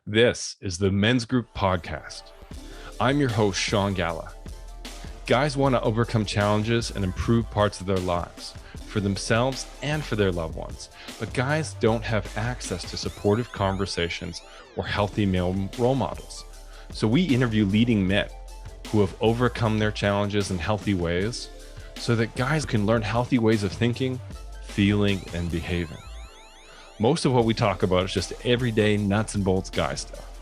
This is the MensGroup podcast. I'm your host, Sean Galla. Guys want to overcome challenges and improve parts of their lives for themselves and for their loved ones, but guys don't have access to supportive conversations or healthy male role models. So we interview leading men who have overcome their challenges in healthy ways so that guys can learn healthy ways of thinking, feeling, and behaving. Most of what we talk about is just everyday nuts and bolts guy stuff.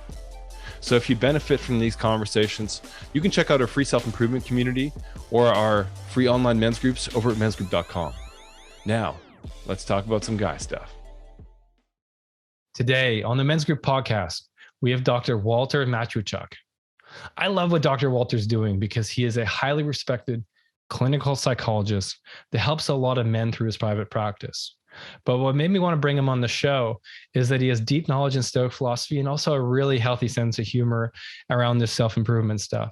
So if you benefit from these conversations, you can check out our free self-improvement community or our free online men's groups over at mensgroup.com. Now, let's talk about some guy stuff. Today on the Men's Group podcast, we have Dr. Walter Matweychuck. I love what Dr. Walter's doing because he is a highly respected clinical psychologist that helps a lot of men through his private practice. But what made me want to bring him on the show is that he has deep knowledge in Stoic philosophy and also a really healthy sense of humor around this self-improvement stuff.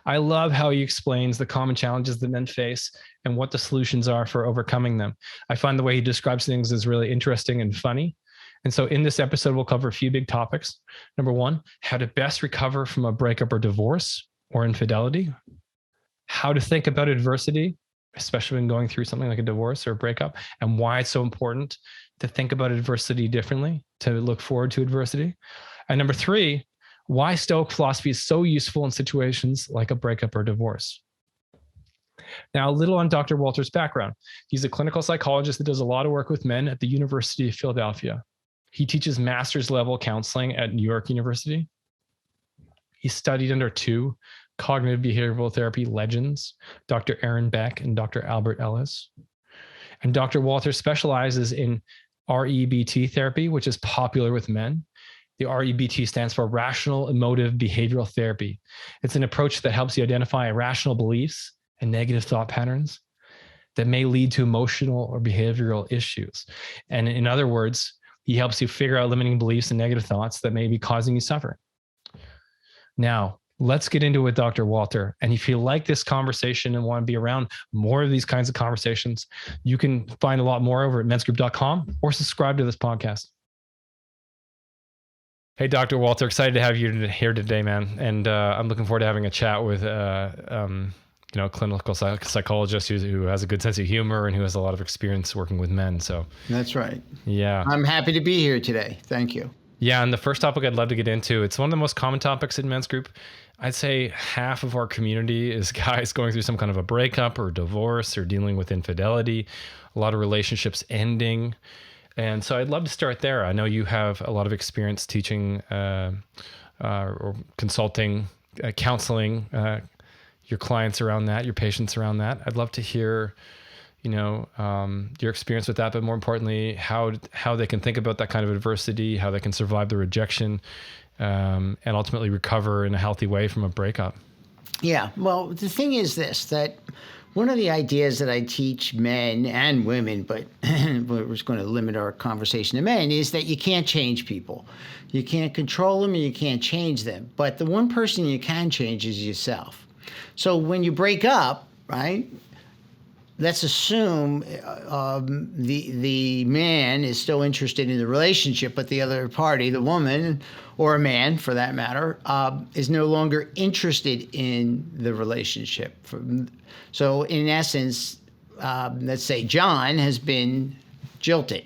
I love how he explains the common challenges that men face and what the solutions are for overcoming them. I find the way he describes things is really interesting and funny. And so in this episode, we'll cover a few big topics. Number one, how to best recover from a breakup or divorce or infidelity, how to think about adversity, especially when going through something like a divorce or a breakup, and why it's so important to think about adversity differently, to look forward to adversity. And number three, why Stoic philosophy is so useful in situations like a breakup or divorce. Now, a little on Dr. Walter's background. He's a clinical psychologist that does a lot of work with men at the University of Philadelphia. He teaches master's level counseling at New York University. He studied under two cognitive behavioral therapy legends, Dr. Aaron Beck and Dr. Albert Ellis. And Dr. Walter specializes in REBT therapy, which is popular with men. The REBT stands for Rational Emotive Behavioral Therapy. It's an approach that helps you identify irrational beliefs and negative thought patterns that may lead to emotional or behavioral issues. And in other words, he helps you figure out limiting beliefs and negative thoughts that may be causing you suffering. Now, let's get into it with Dr. Walter. And if you like this conversation and want to be around more of these kinds of conversations, you can find a lot more over at mensgroup.com or subscribe to this podcast. Hey, Dr. Walter, excited to have you here today, man. And I'm looking forward to having a chat with a clinical psychologist who has a good sense of humor and who has a lot of experience working with men. So that's right. Yeah. I'm happy to be here today. Thank you. Yeah. And the first topic I'd love to get into, it's one of the most common topics in Men's Group. I'd say half of our community is guys going through some kind of a breakup or divorce or dealing with infidelity, a lot of relationships ending. And so I'd love to start there. I know you have a lot of experience teaching or consulting, counseling your clients around that, your patients around that. I'd love to hear, your experience with that, but more importantly, how they can think about that kind of adversity, how they can survive the rejection, and ultimately recover in a healthy way from a breakup. Yeah. Well, the thing is this, that one of the ideas that I teach men and women, but we're just going to limit our conversation to men, is that you can't change people. You can't control them and you can't change them. But the one person you can change is yourself. So when you break up, right, let's assume the man is still interested in the relationship, but the other party, the woman or a man for that matter, is no longer interested in the relationship. So in essence, let's say John has been jilted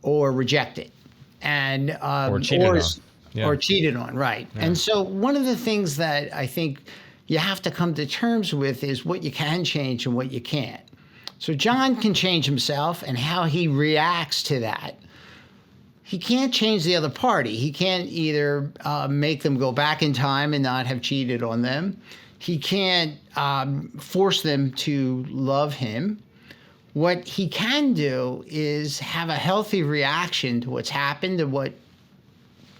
or rejected and or cheated on. Yeah. Or cheated on, right. Yeah. And so one of the things that I think you have to come to terms with is what you can change and what you can't. So John can change himself and how he reacts to that. He can't change the other party. He can't either make them go back in time and not have cheated on them. He can't force them to love him. What he can do is have a healthy reaction to what's happened and what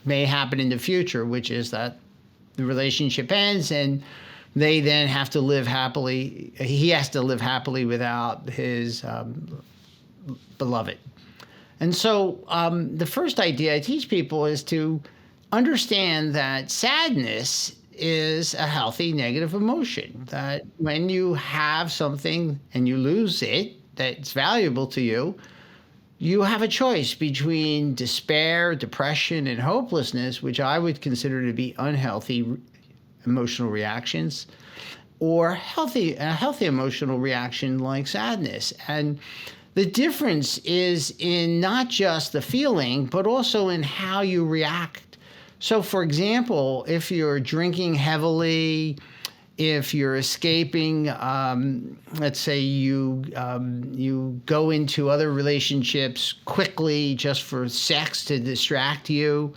may happen in the future, which is that the relationship ends and they then have to live happily. He has to live happily without his beloved. And so the first idea I teach people is to understand that sadness is a healthy negative emotion, that when you have something and you lose it that's valuable to you, you have a choice between despair, depression, and hopelessness, which I would consider to be unhealthy emotional reactions, or a healthy emotional reaction like sadness. And the difference is in not just the feeling, but also in how you react. So, for example, if you're drinking heavily, if you're escaping, let's say you go into other relationships quickly just for sex to distract you,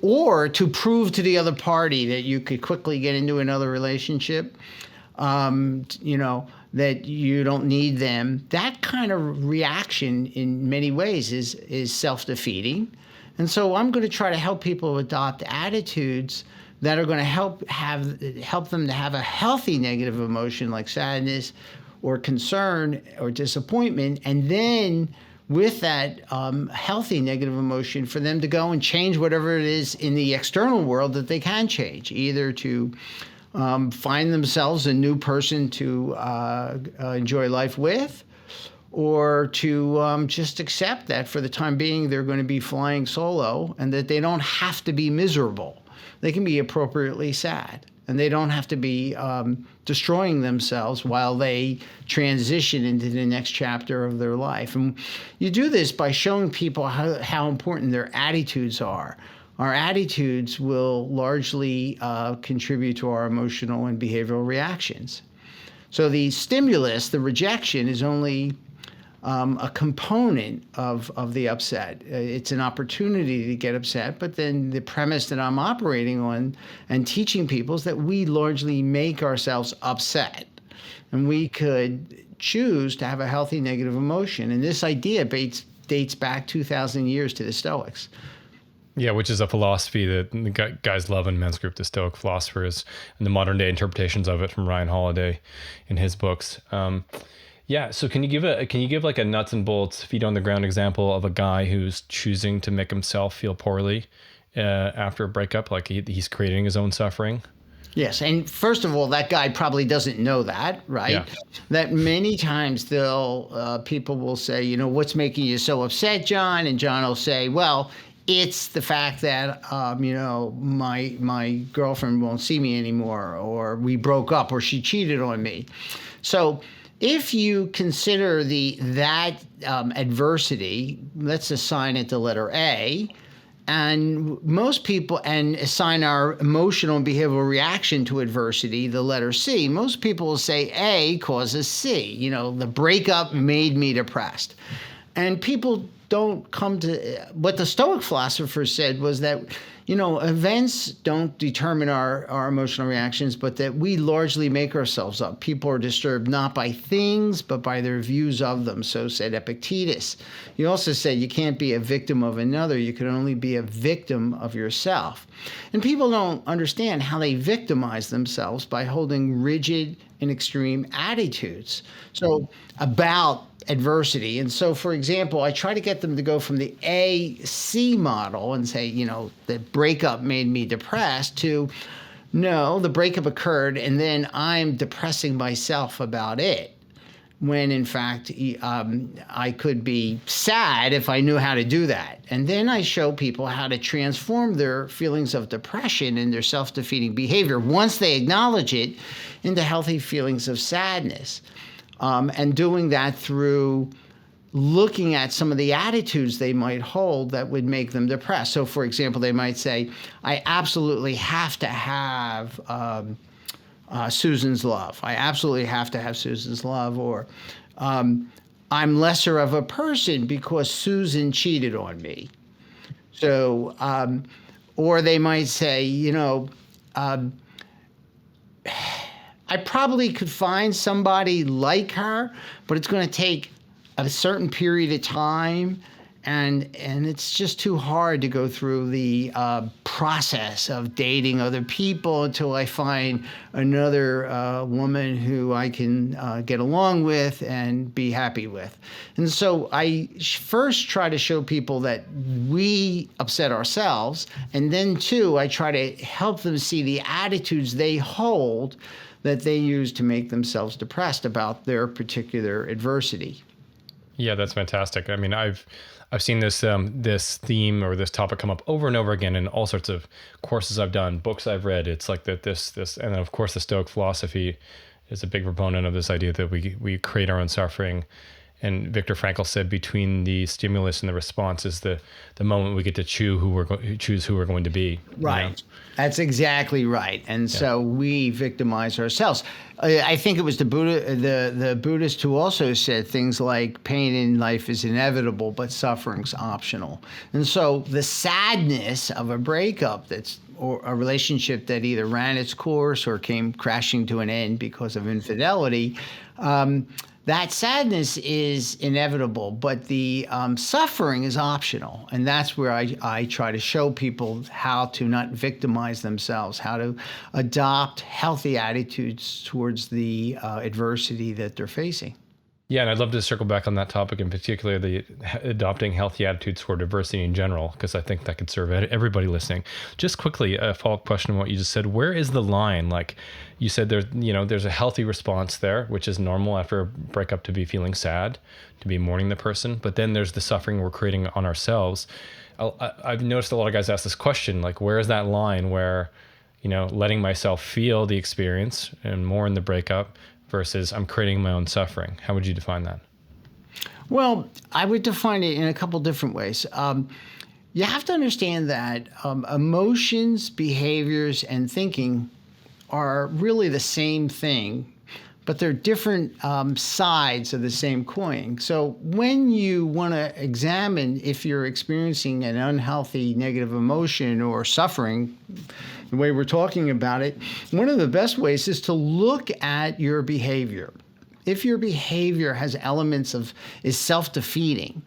or to prove to the other party that you could quickly get into another relationship, that you don't need them. That kind of reaction in many ways is self-defeating. And so I'm going to try to help people adopt attitudes that are going to help them to have a healthy negative emotion like sadness or concern or disappointment, and then with that healthy negative emotion for them to go and change whatever it is in the external world that they can change, either to find themselves a new person to enjoy life with, or to just accept that for the time being they're going to be flying solo and that they don't have to be miserable. They can be appropriately sad, and they don't have to be destroying themselves while they transition into the next chapter of their life. And you do this by showing people how important their attitudes are. Our attitudes will largely contribute to our emotional and behavioral reactions. So the stimulus, the rejection, is only a component of the upset. It's an opportunity to get upset, but then the premise that I'm operating on and teaching people is that we largely make ourselves upset. And we could choose to have a healthy negative emotion. And this idea dates back 2,000 years to the Stoics. Yeah, which is a philosophy that the guys love in MensGroup, the Stoic philosophers, and the modern day interpretations of it from Ryan Holiday in his books. Yeah. So can you give like a nuts and bolts, feet on the ground example of a guy who's choosing to make himself feel poorly after a breakup, like he's creating his own suffering? Yes. And first of all, that guy probably doesn't know that, right? Yeah. That many times people will say, what's making you so upset, John? And John will say, well, it's the fact that, my girlfriend won't see me anymore, or we broke up, or she cheated on me. So if you consider that adversity, let's assign it the letter A, and most people, and assign our emotional and behavioral reaction to adversity the letter C, most people will say A causes C. The breakup made me depressed. And people don't come to what the Stoic philosophers said was that, events don't determine our emotional reactions, but that we largely make ourselves up. People are disturbed not by things, but by their views of them. So said Epictetus. He also said you can't be a victim of another. You can only be a victim of yourself. And people don't understand how they victimize themselves by holding rigid and extreme attitudes. So about adversity. And so, for example, I try to get them to go from the A-C model and say, the breakup made me depressed, to no, the breakup occurred and then I'm depressing myself about it. When in fact, I could be sad if I knew how to do that. And then I show people how to transform their feelings of depression and their self-defeating behavior, once they acknowledge it, into healthy feelings of sadness. And doing that through looking at some of the attitudes they might hold that would make them depressed. So, for example, they might say, I absolutely have to have Susan's love. I absolutely have to have Susan's love. Or I'm lesser of a person because Susan cheated on me. So, or they might say, I probably could find somebody like her, but it's going to take a certain period of time, and it's just too hard to go through the process of dating other people until I find another woman who I can get along with and be happy with. And so I first try to show people that we upset ourselves, and then two, I try to help them see the attitudes they hold that they use to make themselves depressed about their particular adversity. Yeah, that's fantastic. I mean, I've seen this theme or this topic come up over and over again in all sorts of courses I've done, books I've read. It's like that this, and then of course the Stoic Philosophy is a big proponent of this idea that we create our own suffering. And Viktor Frankl said between the stimulus and the response is the moment we get to choose who we're going to be. Right. You know? That's exactly right. And so we victimize ourselves. I think it was the Buddhist who also said things like pain in life is inevitable, but suffering's optional. And so the sadness of a breakup or a relationship that either ran its course or came crashing to an end because of infidelity, that sadness is inevitable, but the suffering is optional. And that's where I try to show people how to not victimize themselves, how to adopt healthy attitudes towards the adversity that they're facing. Yeah, and I'd love to circle back on that topic, in particular, the adopting healthy attitudes toward diversity in general, because I think that could serve everybody listening. Just quickly, a follow-up question on what you just said. Where is the line? Like you said, there's a healthy response there, which is normal after a breakup to be feeling sad, to be mourning the person. But then there's the suffering we're creating on ourselves. I've noticed a lot of guys ask this question, like, where is that line where, letting myself feel the experience and mourn the breakup versus I'm creating my own suffering? How would you define that? Well, I would define it in a couple different ways. You have to understand that emotions, behaviors, and thinking are really the same thing, but they're different sides of the same coin. So when you want to examine if you're experiencing an unhealthy negative emotion or suffering, the way we're talking about it, one of the best ways is to look at your behavior. If your behavior has elements is self-defeating,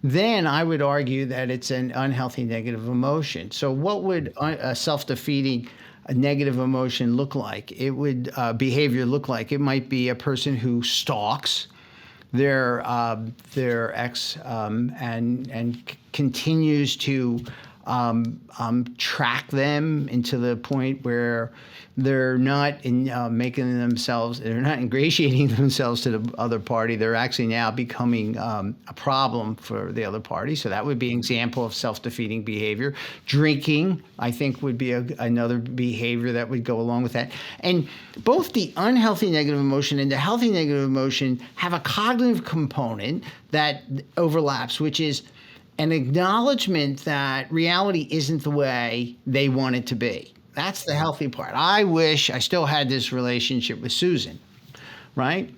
then I would argue that it's an unhealthy negative emotion. So what would a self-defeating negative emotion look like? It would behavior look like? It might be a person who stalks their ex and continues to track them into the point where they're not they're not ingratiating themselves to the other party. They're actually now becoming a problem for the other party. So that would be an example of self-defeating behavior. Drinking, I think, would be another behavior that would go along with that. And both the unhealthy negative emotion and the healthy negative emotion have a cognitive component that overlaps, which is an acknowledgement that reality isn't the way they want it to be. That's the healthy part. I wish I still had this relationship with Susan, right?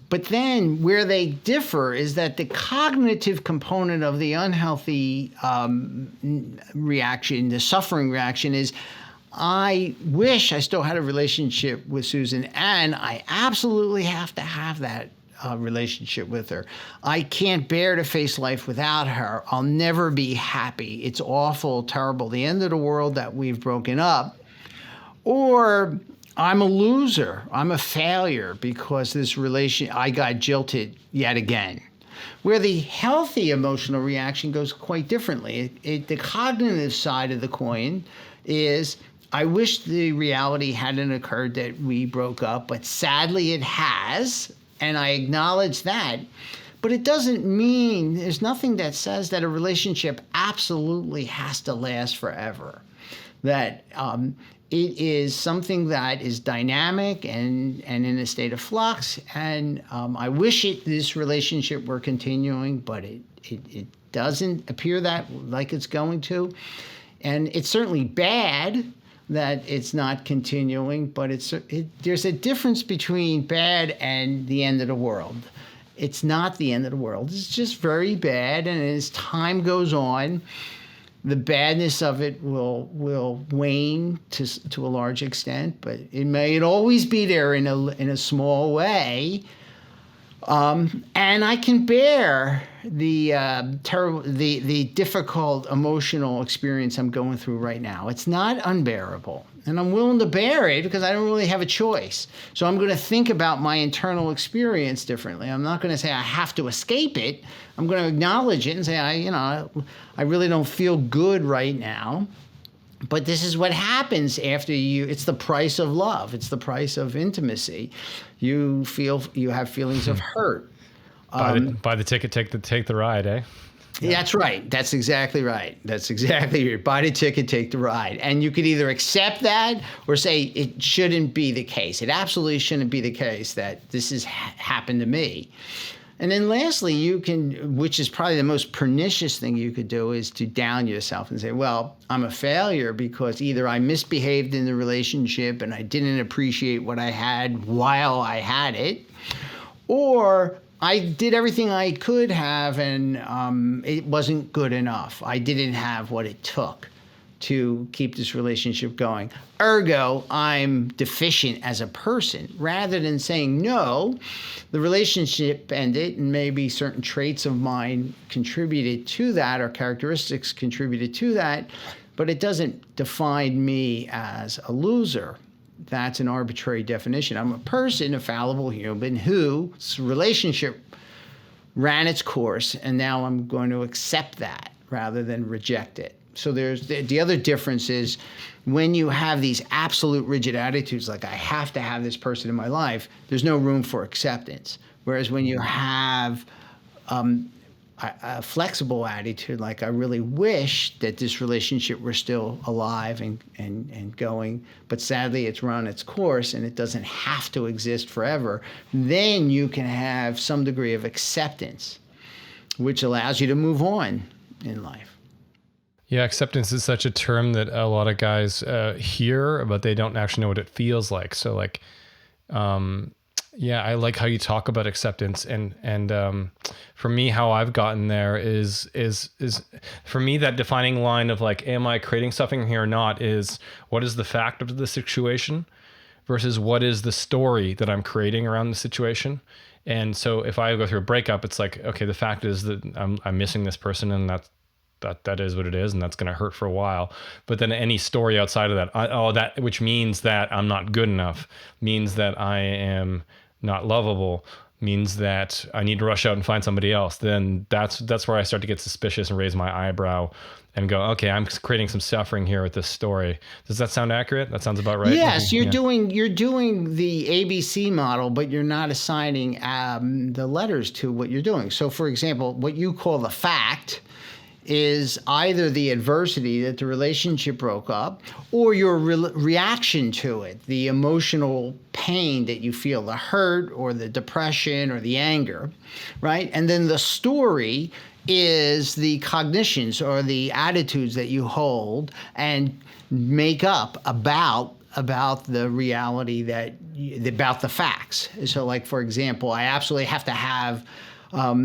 But then where they differ is that the cognitive component of the unhealthy reaction, the suffering reaction, is I wish I still had a relationship with Susan, and I absolutely have to have that relationship with her. I can't bear to face life without her. I'll never be happy. It's awful, terrible, the end of the world that we've broken up. Or I'm a loser. I'm a failure because I got jilted yet again. Where the healthy emotional reaction goes quite differently. The cognitive side of the coin is, I wish the reality hadn't occurred that we broke up, but sadly it has. And I acknowledge that. But it doesn't mean, there's nothing that says that a relationship absolutely has to last forever. That it is something that is dynamic and in a state of flux. And I wish this relationship were continuing, but it doesn't appear that like it's going to. And it's certainly bad that it's not continuing, but there's a difference between bad and the end of the world. It's not the end of the world. It's just very bad, and as time goes on, the badness of it will wane to a large extent, but it may always be there in a small way. And I can bear the difficult emotional experience I'm going through right now. It's not unbearable. And I'm willing to bear it because I don't really have a choice. So I'm going to think about my internal experience differently. I'm not going to say I have to escape it. I'm going to acknowledge it and say, I really don't feel good right now. But this is what happens after it's the price of love. It's the price of intimacy. You have feelings of hurt. Buy the ticket, take the ride, eh? Yeah. That's right. That's exactly right. That's exactly right. Buy the ticket, take the ride. And you could either accept that or say it shouldn't be the case. It absolutely shouldn't be the case that this has happened to me. And then lastly, you can, which is probably the most pernicious thing you could do, is to down yourself and say, well, I'm a failure because either I misbehaved in the relationship and I didn't appreciate what I had while I had it, or I did everything I could have and it wasn't good enough. I didn't have what it took to keep this relationship going. Ergo, I'm deficient as a person. Rather than saying, no, the relationship ended and maybe certain traits of mine contributed to that or characteristics contributed to that, but it doesn't define me as a loser. That's an arbitrary definition. I'm a person, a fallible human whose relationship ran its course, and now I'm going to accept that rather than reject it. So there's the other difference is when you have these absolute rigid attitudes, like I have to have this person in my life, there's no room for acceptance. Whereas when you have a flexible attitude, like I really wish that this relationship were still alive and going, but sadly it's run its course and it doesn't have to exist forever, then you can have some degree of acceptance, which allows you to move on in life. Yeah, acceptance is such a term that a lot of guys hear, but they don't actually know what it feels like. So like, yeah, I like how you talk about acceptance, and for me, how I've gotten there is for me that defining line of like, am I creating something here or not? Is what is the fact of the situation versus what is the story that I'm creating around the situation. And so if I go through a breakup, it's like, okay, the fact is that I'm missing this person, and that is what it is, and that's going to hurt for a while. But then any story outside of that, which means that I'm not good enough, means that I am not lovable, means that I need to rush out and find somebody else, then that's where I start to get suspicious and raise my eyebrow and go, okay, I'm creating some suffering here with this story. Does that sound accurate? That sounds about right. Yes, you're doing the ABC model, but you're not assigning the letters to what you're doing. So for example, what you call the fact is either the adversity that the relationship broke up or your reaction to it, the emotional pain that you feel, the hurt or the depression or the anger, right? And then the story is the cognitions or the attitudes that you hold and make up about the reality about the facts. So like, for example, I absolutely have to have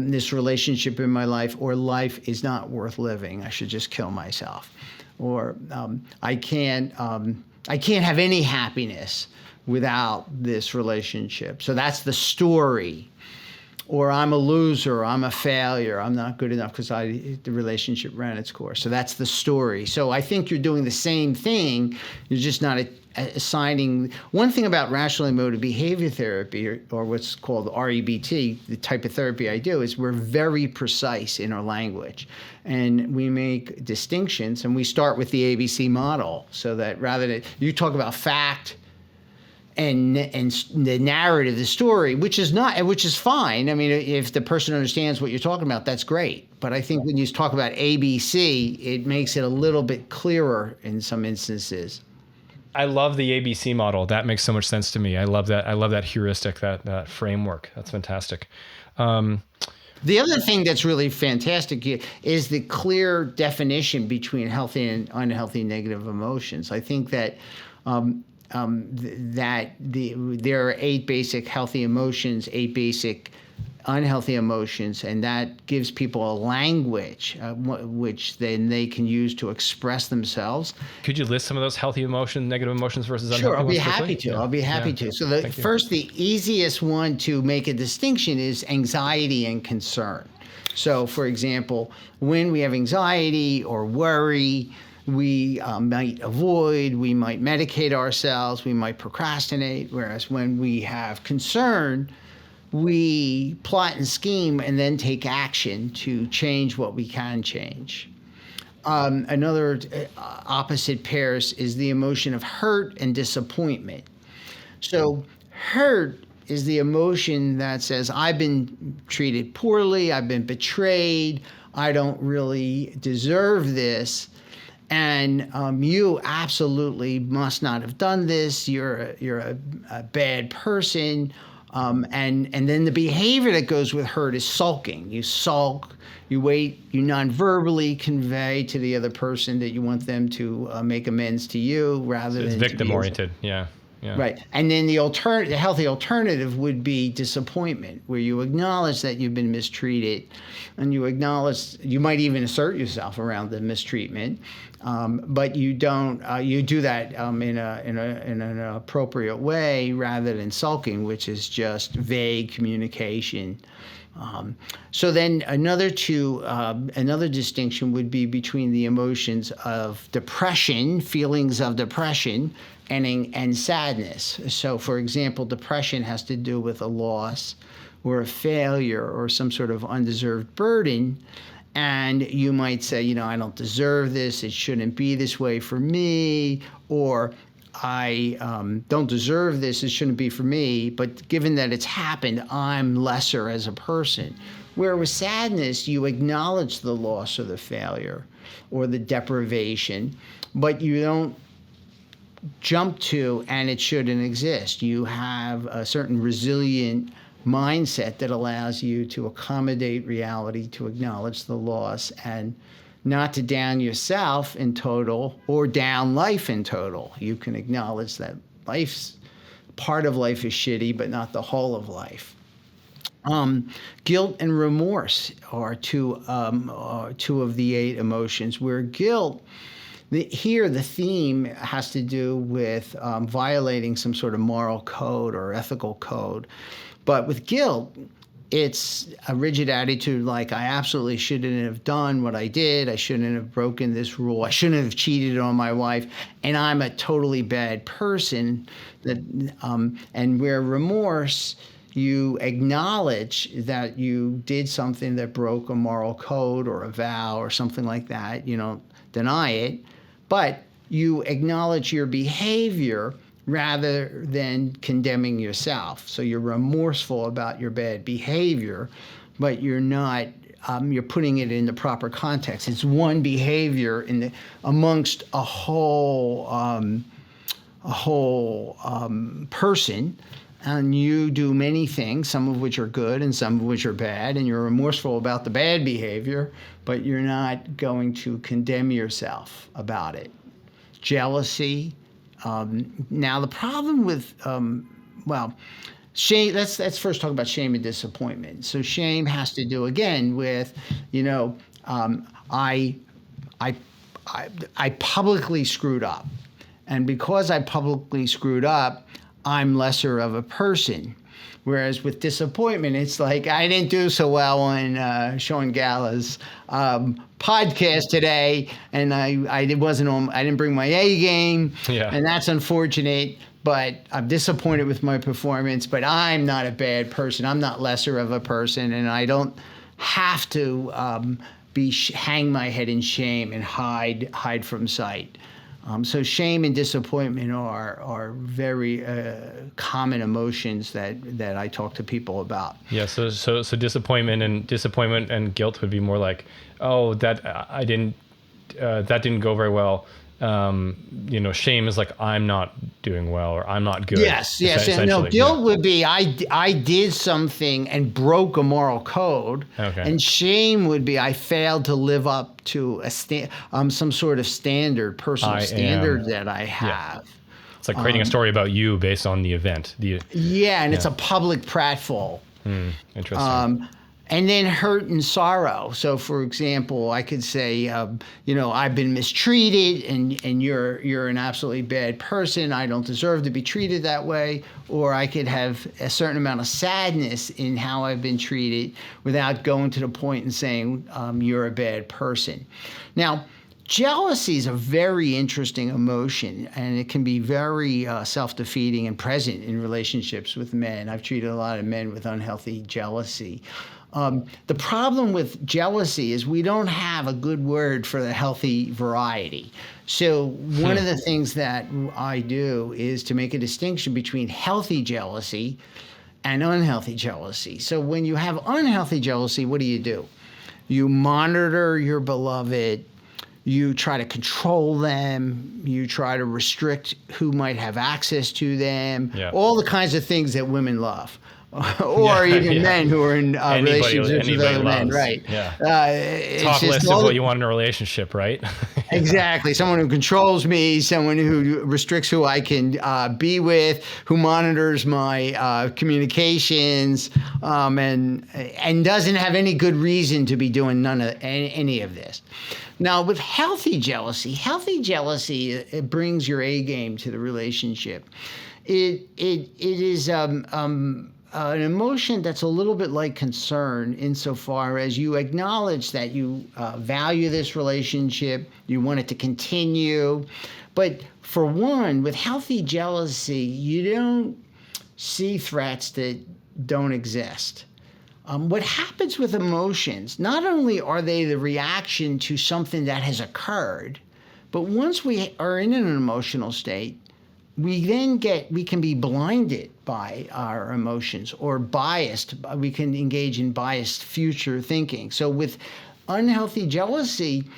this relationship in my life, or life is not worth living. I should just kill myself. Or I can't have any happiness without this relationship. So that's the story. Or I'm a loser, I'm a failure, I'm not good enough because the relationship ran its course. So that's the story. So I think you're doing the same thing. You're just not assigning. One thing about rational emotive behavior therapy, or what's called REBT, the type of therapy I do, is we're very precise in our language. And we make distinctions, and we start with the ABC model, so that rather than you talk about fact and the narrative, the story, which is fine. I mean, if the person understands what you're talking about, that's great. But I think when you talk about ABC, it makes it a little bit clearer in some instances. I love the ABC model. That makes so much sense to me. I love that. I love that heuristic, that framework. That's fantastic. The other thing that's really fantastic is the clear definition between healthy and unhealthy negative emotions. I think that there are 8 basic healthy emotions, 8 basic unhealthy emotions, and that gives people a language which then they can use to express themselves. Could you list some of those healthy emotions, negative emotions versus unhealthy? Sure, I'll be happy to. I'll be happy to. So the easiest one to make a distinction is anxiety and concern. So for example, when we have anxiety or worry, we might avoid, we might medicate ourselves, we might procrastinate, whereas when we have concern, we plot and scheme and then take action to change what we can change. Another opposite pairs is the emotion of hurt and disappointment. So hurt is the emotion that says, I've been treated poorly, I've been betrayed, I don't really deserve this. And you absolutely must not have done this. You're a bad person. And then the behavior that goes with hurt is sulking. You sulk, you wait, you non-verbally convey to the other person that you want them to make amends to you rather it's than victim-oriented. Yeah. Right. And then the healthy alternative would be disappointment, where you acknowledge that you've been mistreated, and you acknowledge, you might even assert yourself around the mistreatment, but you don't. You do that in an appropriate way rather than sulking, which is just vague communication. So then another distinction would be between the emotions of depression, feelings of depression, and sadness. So, for example, depression has to do with a loss or a failure or some sort of undeserved burden. And you might say, I don't deserve this. It shouldn't be this way for me. Or I don't deserve this. It shouldn't be for me. But given that it's happened, I'm lesser as a person. Where with sadness, you acknowledge the loss or the failure or the deprivation, but you don't jump to, and it shouldn't exist. You have a certain resilient mindset that allows you to accommodate reality, to acknowledge the loss, and not to down yourself in total or down life in total. You can acknowledge that part of life is shitty, but not the whole of life. Guilt and remorse are two of the 8 emotions, where guilt, here the theme has to do with violating some sort of moral code or ethical code. But with guilt, it's a rigid attitude like, I absolutely shouldn't have done what I did. I shouldn't have broken this rule. I shouldn't have cheated on my wife. And I'm a totally bad person. And where remorse, you acknowledge that you did something that broke a moral code or a vow or something like that. You don't deny it, but you acknowledge your behavior rather than condemning yourself. So you're remorseful about your bad behavior, but you're not, you're putting it in the proper context. It's one behavior amongst a whole person, and you do many things, some of which are good and some of which are bad, and you're remorseful about the bad behavior, but you're not going to condemn yourself about it. Jealousy. Now, the problem with, shame, let's first talk about shame and disappointment. So shame has to do, again, with, I publicly screwed up. And because I publicly screwed up, I'm lesser of a person. Whereas with disappointment, it's like, I didn't do so well on Sean Gala's podcast today, and I didn't bring my A game, and that's unfortunate. But I'm disappointed with my performance. But I'm not a bad person. I'm not lesser of a person, and I don't have to hang my head in shame and hide from sight. So shame and disappointment are very common emotions that I talk to people about. Yeah. So disappointment and guilt would be more like, oh, that didn't go very well. Shame is like, I'm not doing well, or I'm not good. Yes. No, guilt would be, I did something and broke a moral code. Okay. And shame would be, I failed to live up to some sort of personal standard that I have. Yeah. It's like creating a story about you based on the event. It's a public pratfall. Interesting. And then hurt and sorrow. So, for example, I could say, I've been mistreated, and you're an absolutely bad person. I don't deserve to be treated that way. Or I could have a certain amount of sadness in how I've been treated without going to the point and saying, you're a bad person. Now, jealousy is a very interesting emotion, and it can be very self-defeating and present in relationships with men. I've treated a lot of men with unhealthy jealousy. The problem with jealousy is we don't have a good word for the healthy variety. So one of the things that I do is to make a distinction between healthy jealousy and unhealthy jealousy. So when you have unhealthy jealousy, what do? You monitor your beloved. You try to control them. You try to restrict who might have access to them. Yeah. All the kinds of things that women love. Or even men who are in relationships with other men, right? Yeah. Talk less of what you want in a relationship, right? Exactly. Someone who controls me, someone who restricts who I can be with, who monitors my communications, and doesn't have any good reason to be doing any of this. Now, with healthy jealousy, it brings your A game to the relationship. It is an emotion that's a little bit like concern insofar as you acknowledge that you value this relationship, you want it to continue. But for one, with healthy jealousy, you don't see threats that don't exist. What happens with emotions, not only are they the reaction to something that has occurred, but once we are in an emotional state, we can be blinded by our emotions or biased. We can engage in biased future thinking. So with unhealthy jealousy,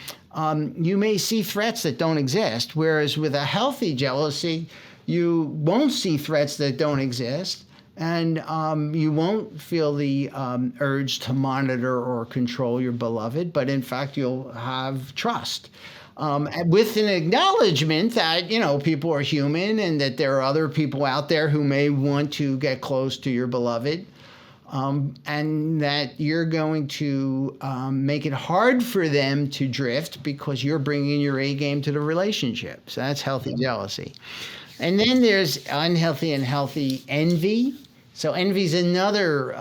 you may see threats that don't exist, whereas with a healthy jealousy, you won't see threats that don't exist, and you won't feel the urge to monitor or control your beloved, but in fact, you'll have trust. With an acknowledgement that, people are human and that there are other people out there who may want to get close to your beloved, and that you're going to make it hard for them to drift because you're bringing your A game to the relationship. So that's healthy jealousy. And then there's unhealthy and healthy envy. So envy is another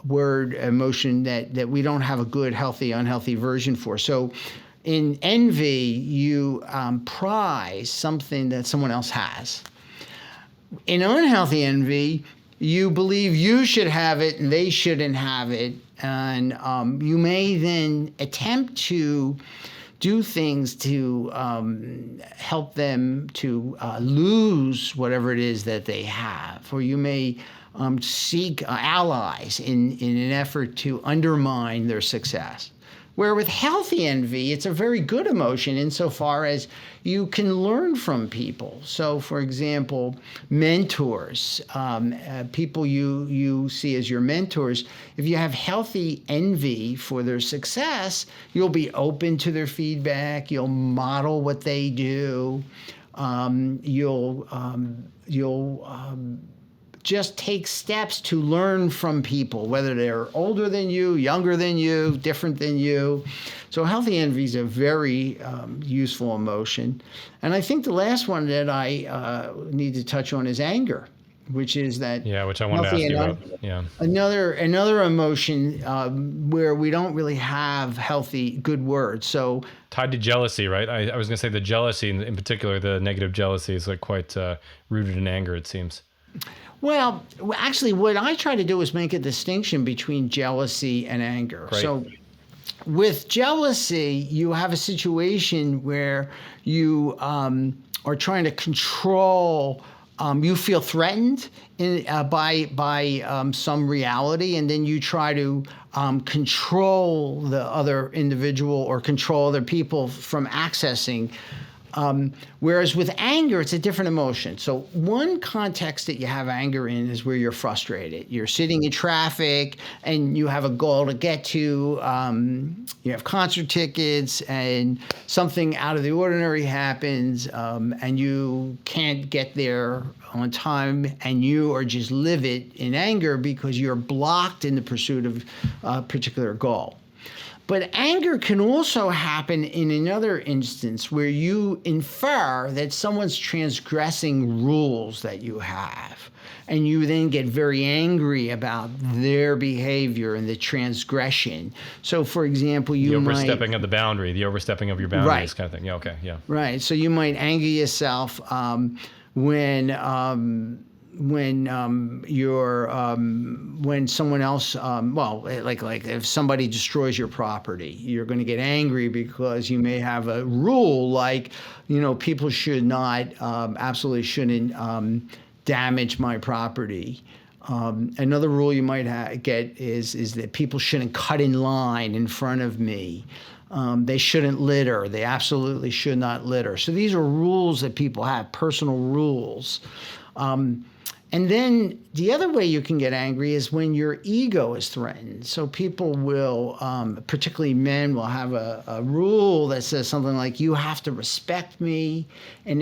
word, emotion that we don't have a good, healthy, unhealthy version for. So in envy, you prize something that someone else has. In unhealthy envy, you believe you should have it and they shouldn't have it. And you may then attempt to do things to help them to lose whatever it is that they have. Or you may seek allies in an effort to undermine their success. Where with healthy envy, it's a very good emotion insofar as you can learn from people. So, for example, mentors, people you see as your mentors, if you have healthy envy for their success, you'll be open to their feedback, you'll model what they do, you'll just take steps to learn from people, whether they're older than you, younger than you, different than you. So healthy envy is a very useful emotion. And I think the last one that I need to touch on is anger, which is that which I wanted to ask you about. Yeah, another emotion where we don't really have healthy, good words. So tied to jealousy, right? I was going to say the jealousy, in particular, the negative jealousy is like quite rooted in anger, it seems. Well, actually, what I try to do is make a distinction between jealousy and anger. Right. So with jealousy, you have a situation where you are trying to control, you feel threatened by some reality, and then you try to control the other individual or control other people from accessing. Whereas with anger, it's a different emotion. So one context that you have anger in is where you're frustrated. You're sitting in traffic and you have a goal to get to. You have concert tickets and something out of the ordinary happens and you can't get there on time and you are just livid in anger because you're blocked in the pursuit of a particular goal. But anger can also happen in another instance where you infer that someone's transgressing rules that you have. And you then get very angry about their behavior and the transgression. So, for example, the overstepping of the boundary, the overstepping of your boundaries, right. Kind of thing. Yeah, okay, yeah. Right. So you might anger yourself when someone else, like if somebody destroys your property, you're going to get angry because you may have a rule like, people should not, absolutely shouldn't damage my property. Another rule you might get is that people shouldn't cut in line in front of me. They shouldn't litter. They absolutely should not litter. So these are rules that people have, personal rules. And then the other way you can get angry is when your ego is threatened. So people will, particularly men, will have a rule that says something like, "You have to respect me," and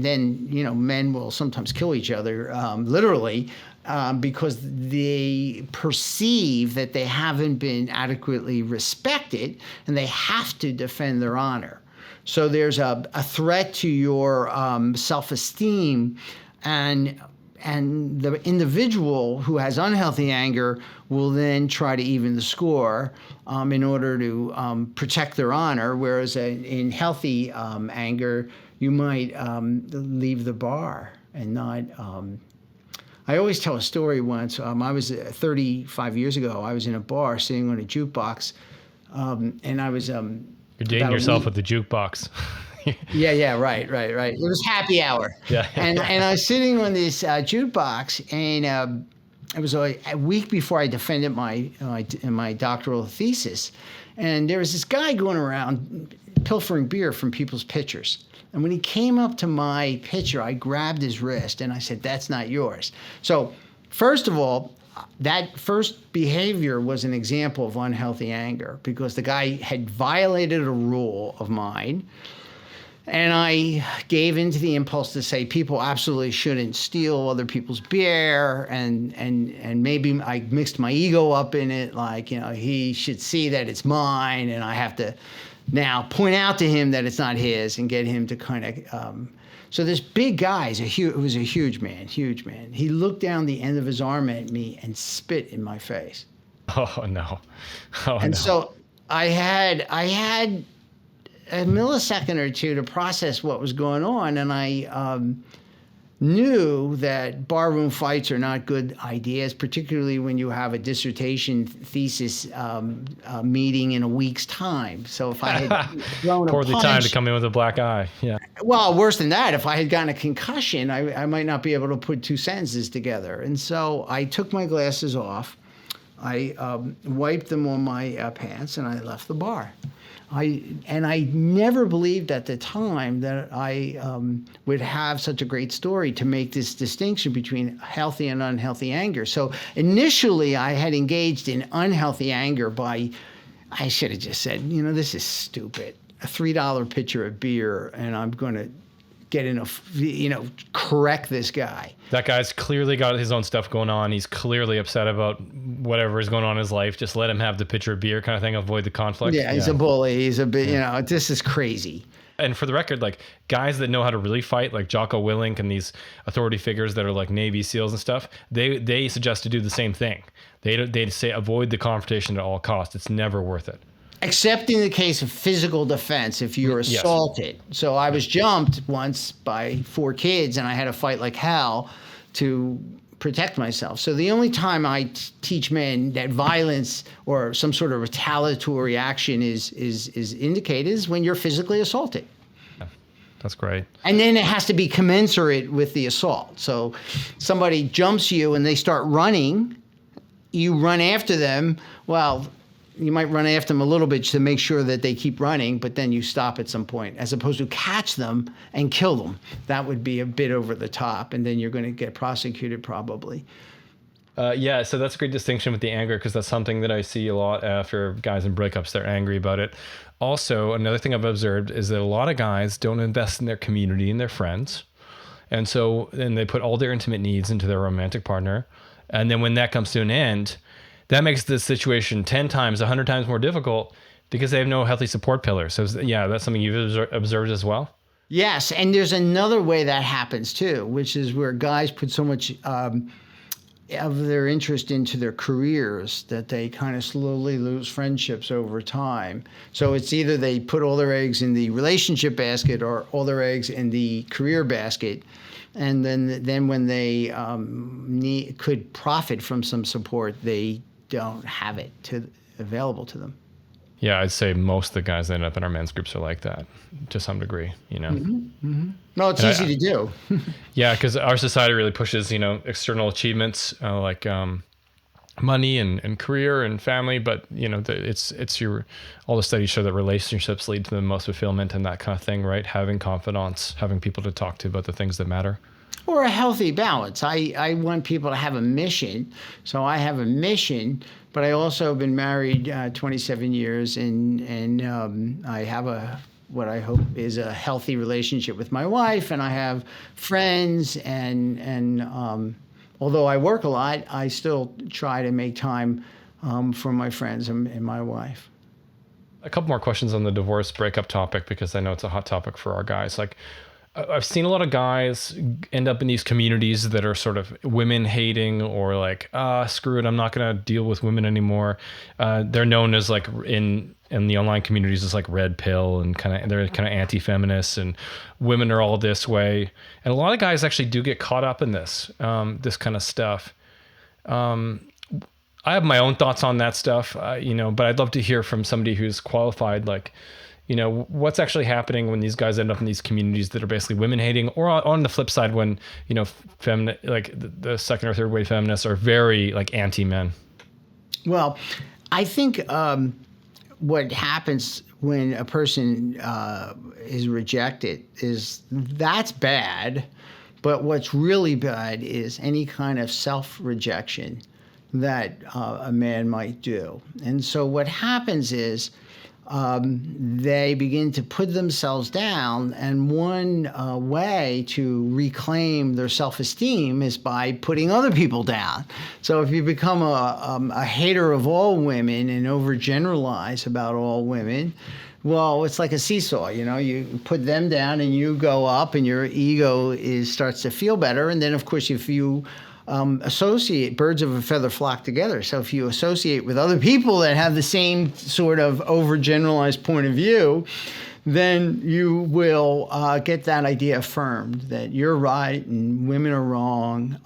then men will sometimes kill each other, literally, because they perceive that they haven't been adequately respected, and they have to defend their honor. So there's a threat to your self-esteem. And the individual who has unhealthy anger will then try to even the score in order to protect their honor, whereas in healthy anger, you might leave the bar and not. I always tell a story once. I was 35 years ago. I was in a bar sitting on a jukebox, and I was. You're dating yourself with the jukebox. Yeah, right. It was happy hour. Yeah. And I was sitting on this jukebox, and it was a week before I defended my doctoral thesis, and there was this guy going around pilfering beer from people's pitchers. And when he came up to my pitcher, I grabbed his wrist and I said, "That's not yours." So, first of all, that first behavior was an example of unhealthy anger because the guy had violated a rule of mine. And I gave into the impulse to say people absolutely shouldn't steal other people's beer, and maybe I mixed my ego up in it, like, he should see that it's mine, and I have to now point out to him that it's not his and get him to kind of. So this big guy was a huge man. He looked down the end of his arm at me and spit in my face. Oh no! So I had a millisecond or two to process what was going on, and I knew that barroom fights are not good ideas, particularly when you have a dissertation thesis meeting in a week's time. So if I had thrown a punch, the time to come in with a black eye. Yeah. Well, worse than that, if I had gotten a concussion, I might not be able to put two sentences together. And so I took my glasses off, I wiped them on my pants, and I left the bar. I never believed at the time that I would have such a great story to make this distinction between healthy and unhealthy anger. So initially I had engaged in unhealthy anger I should have just said, this is stupid. A $3 pitcher of beer, and I'm going to get correct this guy. That guy's clearly got his own stuff going on. He's clearly upset about whatever is going on in his life. Just let him have the pitcher of beer kind of thing, avoid the conflict. Yeah, he's a bully. He's a bit, this is crazy. And for the record, like guys that know how to really fight, like Jocko Willink and these authority figures that are like Navy SEALs and stuff, they suggest to do the same thing. They say avoid the confrontation at all costs. It's never worth it. Except in the case of physical defense, if you're assaulted. Yes. So I was jumped once by 4 kids, and I had to fight like hell to protect myself. So the only time I teach men that violence or some sort of retaliatory action is indicated is when you're physically assaulted. Yeah, that's great. And then it has to be commensurate with the assault. So somebody jumps you and they start running, you run after them. Well, you might run after them a little bit to make sure that they keep running, but then you stop at some point, as opposed to catch them and kill them. That would be a bit over the top, and then you're going to get prosecuted probably. Yeah, so that's a great distinction with the anger, because that's something that I see a lot after guys in breakups. They're angry about it. Also, another thing I've observed is that a lot of guys don't invest in their community and their friends. And so then they put all their intimate needs into their romantic partner. And then when that comes to an end, that makes the situation 10 times, 100 times more difficult because they have no healthy support pillar. So yeah, that's something you've observed as well? Yes, and there's another way that happens too, which is where guys put so much of their interest into their careers that they kind of slowly lose friendships over time. So it's either they put all their eggs in the relationship basket or all their eggs in the career basket. And then when they could profit from some support, they don't have it available to them. Yeah, I'd say most of the guys that end up in our men's groups are like that to some degree, you know. No, it's easy to do. Yeah, because our society really pushes, external achievements like money and career and family, but all the studies show that relationships lead to the most fulfillment and that kind of thing, right? Having confidence, having people to talk to about the things that matter. Or a healthy balance. I want people to have a mission. So I have a mission, but I also have been married 27 years and I have what I hope is a healthy relationship with my wife, and I have friends and although I work a lot, I still try to make time for my friends and my wife. A couple more questions on the divorce breakup topic, because I know it's a hot topic for our guys. Like, I've seen a lot of guys end up in these communities that are sort of women hating, or like, screw it, I'm not going to deal with women anymore. They're known as like in the online communities as like Redpill, and they're kind of anti-feminists, and women are all this way. And a lot of guys actually do get caught up in this kind of stuff. I have my own thoughts on that stuff, but I'd love to hear from somebody who's qualified, like, what's actually happening when these guys end up in these communities that are basically women hating, or on the flip side, when, like the second or third wave feminists are very like anti-men. Well, I think what happens when a person is rejected is that's bad, but what's really bad is any kind of self-rejection that a man might do. And so what happens is they begin to put themselves down, and one way to reclaim their self-esteem is by putting other people down. So if you become a hater of all women and overgeneralize about all women, well, it's like a seesaw, you put them down and you go up, and your ego starts to feel better. And then, of course, if you associate, birds of a feather flock together. So if you associate with other people that have the same sort of overgeneralized point of view, then you will get that idea affirmed that you're right and women are wrong.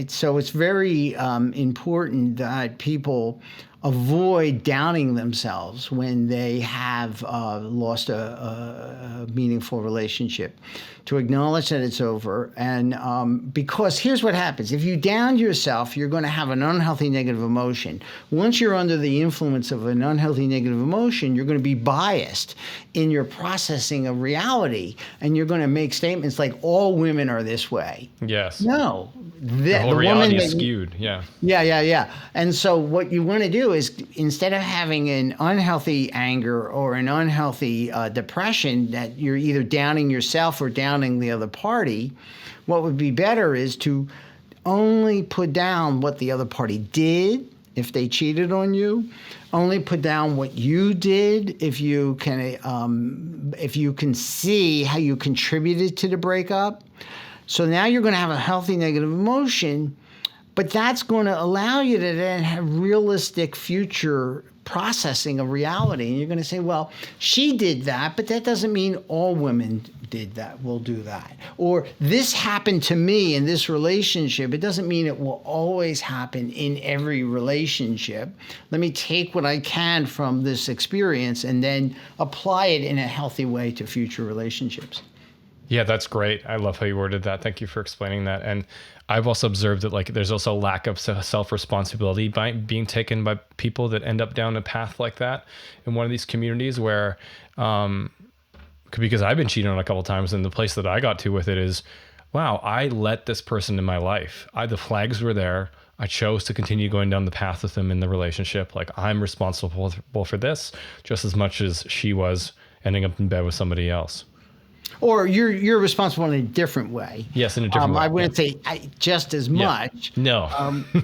So it's very important that people avoid downing themselves when they have lost a meaningful relationship, to acknowledge that it's over. And because here's what happens. If you down yourself, you're going to have an unhealthy negative emotion. Once you're under the influence of an unhealthy negative emotion, you're going to be biased in your processing of reality. And you're going to make statements like, all women are this way. Yes. No. The whole reality is skewed. Yeah. Yeah. And so what you want to do is, instead of having an unhealthy anger or an unhealthy depression that you're either downing yourself or downing the other party, what would be better is to only put down what the other party did if they cheated on you, only put down what you did if you can see how you contributed to the breakup. So now you're going to have a healthy negative emotion, but that's going to allow you to then have realistic future processing of reality. And you're going to say, well, she did that, but that doesn't mean all women will do that. Or this happened to me in this relationship. It doesn't mean it will always happen in every relationship. Let me take what I can from this experience and then apply it in a healthy way to future relationships. Yeah, that's great. I love how you worded that. Thank you for explaining that. And I've also observed that like there's also a lack of self-responsibility by being taken by people that end up down a path like that in one of these communities, where because I've been cheated on a couple of times, and the place that I got to with it is, wow, I let this person in my life. The flags were there. I chose to continue going down the path with them in the relationship. Like, I'm responsible for this just as much as she was ending up in bed with somebody else. Or you're responsible in a different way. Yes, in a different way. I wouldn't say just as much. No.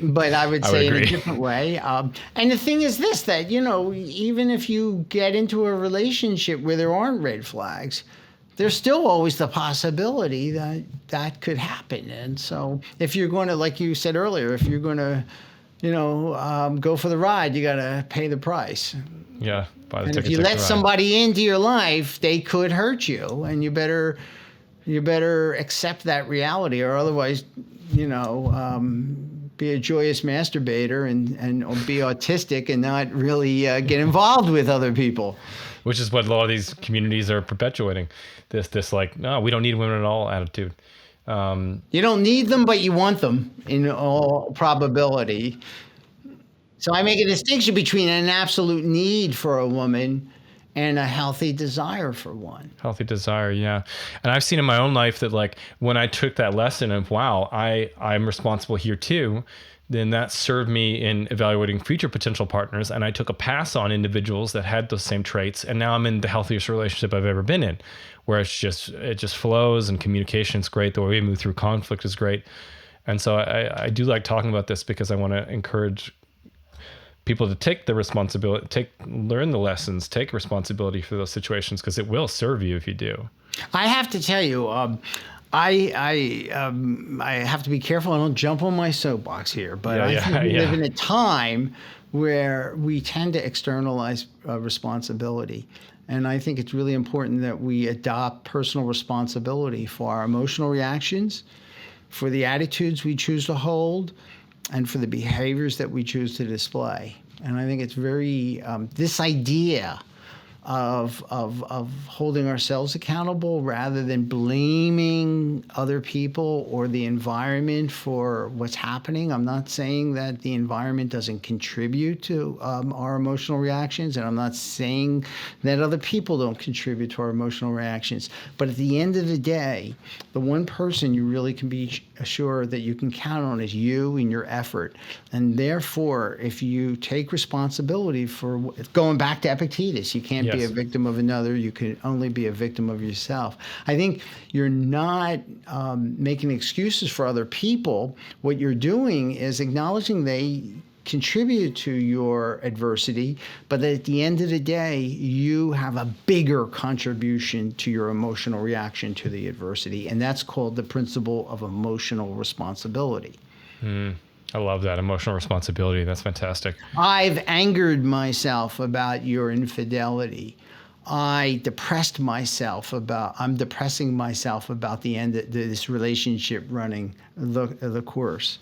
But I would say in a different way. And the thing is this, that, even if you get into a relationship where there aren't red flags, there's still always the possibility that that could happen. And so if you're going to, like you said earlier, if you're going to, go for the ride, you got to pay the price. Yeah. And if you let somebody into your life, they could hurt you, and you better be a joyous masturbator and or be autistic and not really get involved with other people. Which is what a lot of these communities are perpetuating. This like, no, we don't need women at all attitude. You don't need them, but you want them in all probability. So I make a distinction between an absolute need for a woman and a healthy desire for one. Healthy desire, yeah. And I've seen in my own life that like when I took that lesson of, wow, I'm responsible here too, then that served me in evaluating future potential partners. And I took a pass on individuals that had those same traits. And now I'm in the healthiest relationship I've ever been in, where it just flows and communication's great. The way we move through conflict is great. And so I do like talking about this because I want to encourage people to take the responsibility, learn the lessons, take responsibility for those situations, because it will serve you if you do. I have to tell you, I have to be careful I don't jump on my soapbox here, but I think we live in a time where we tend to externalize responsibility. And I think it's really important that we adopt personal responsibility for our emotional reactions, for the attitudes we choose to hold, and for the behaviors that we choose to display. And I think it's very, this idea of holding ourselves accountable rather than blaming other people or the environment for what's happening. I'm not saying that the environment doesn't contribute to our emotional reactions, and I'm not saying that other people don't contribute to our emotional reactions. But at the end of the day, the one person you really can be assured that you can count on is you and your effort. And therefore, if you take responsibility for going back to Epictetus, you can't be a victim of another. You can only be a victim of yourself. I think you're not making excuses for other people. What you're doing is acknowledging they contribute to your adversity, but that at the end of the day, you have a bigger contribution to your emotional reaction to the adversity. And that's called the principle of emotional responsibility. I love that. Emotional responsibility. That's fantastic. I've angered myself about your infidelity. I'm depressing myself about the end of this relationship running the course.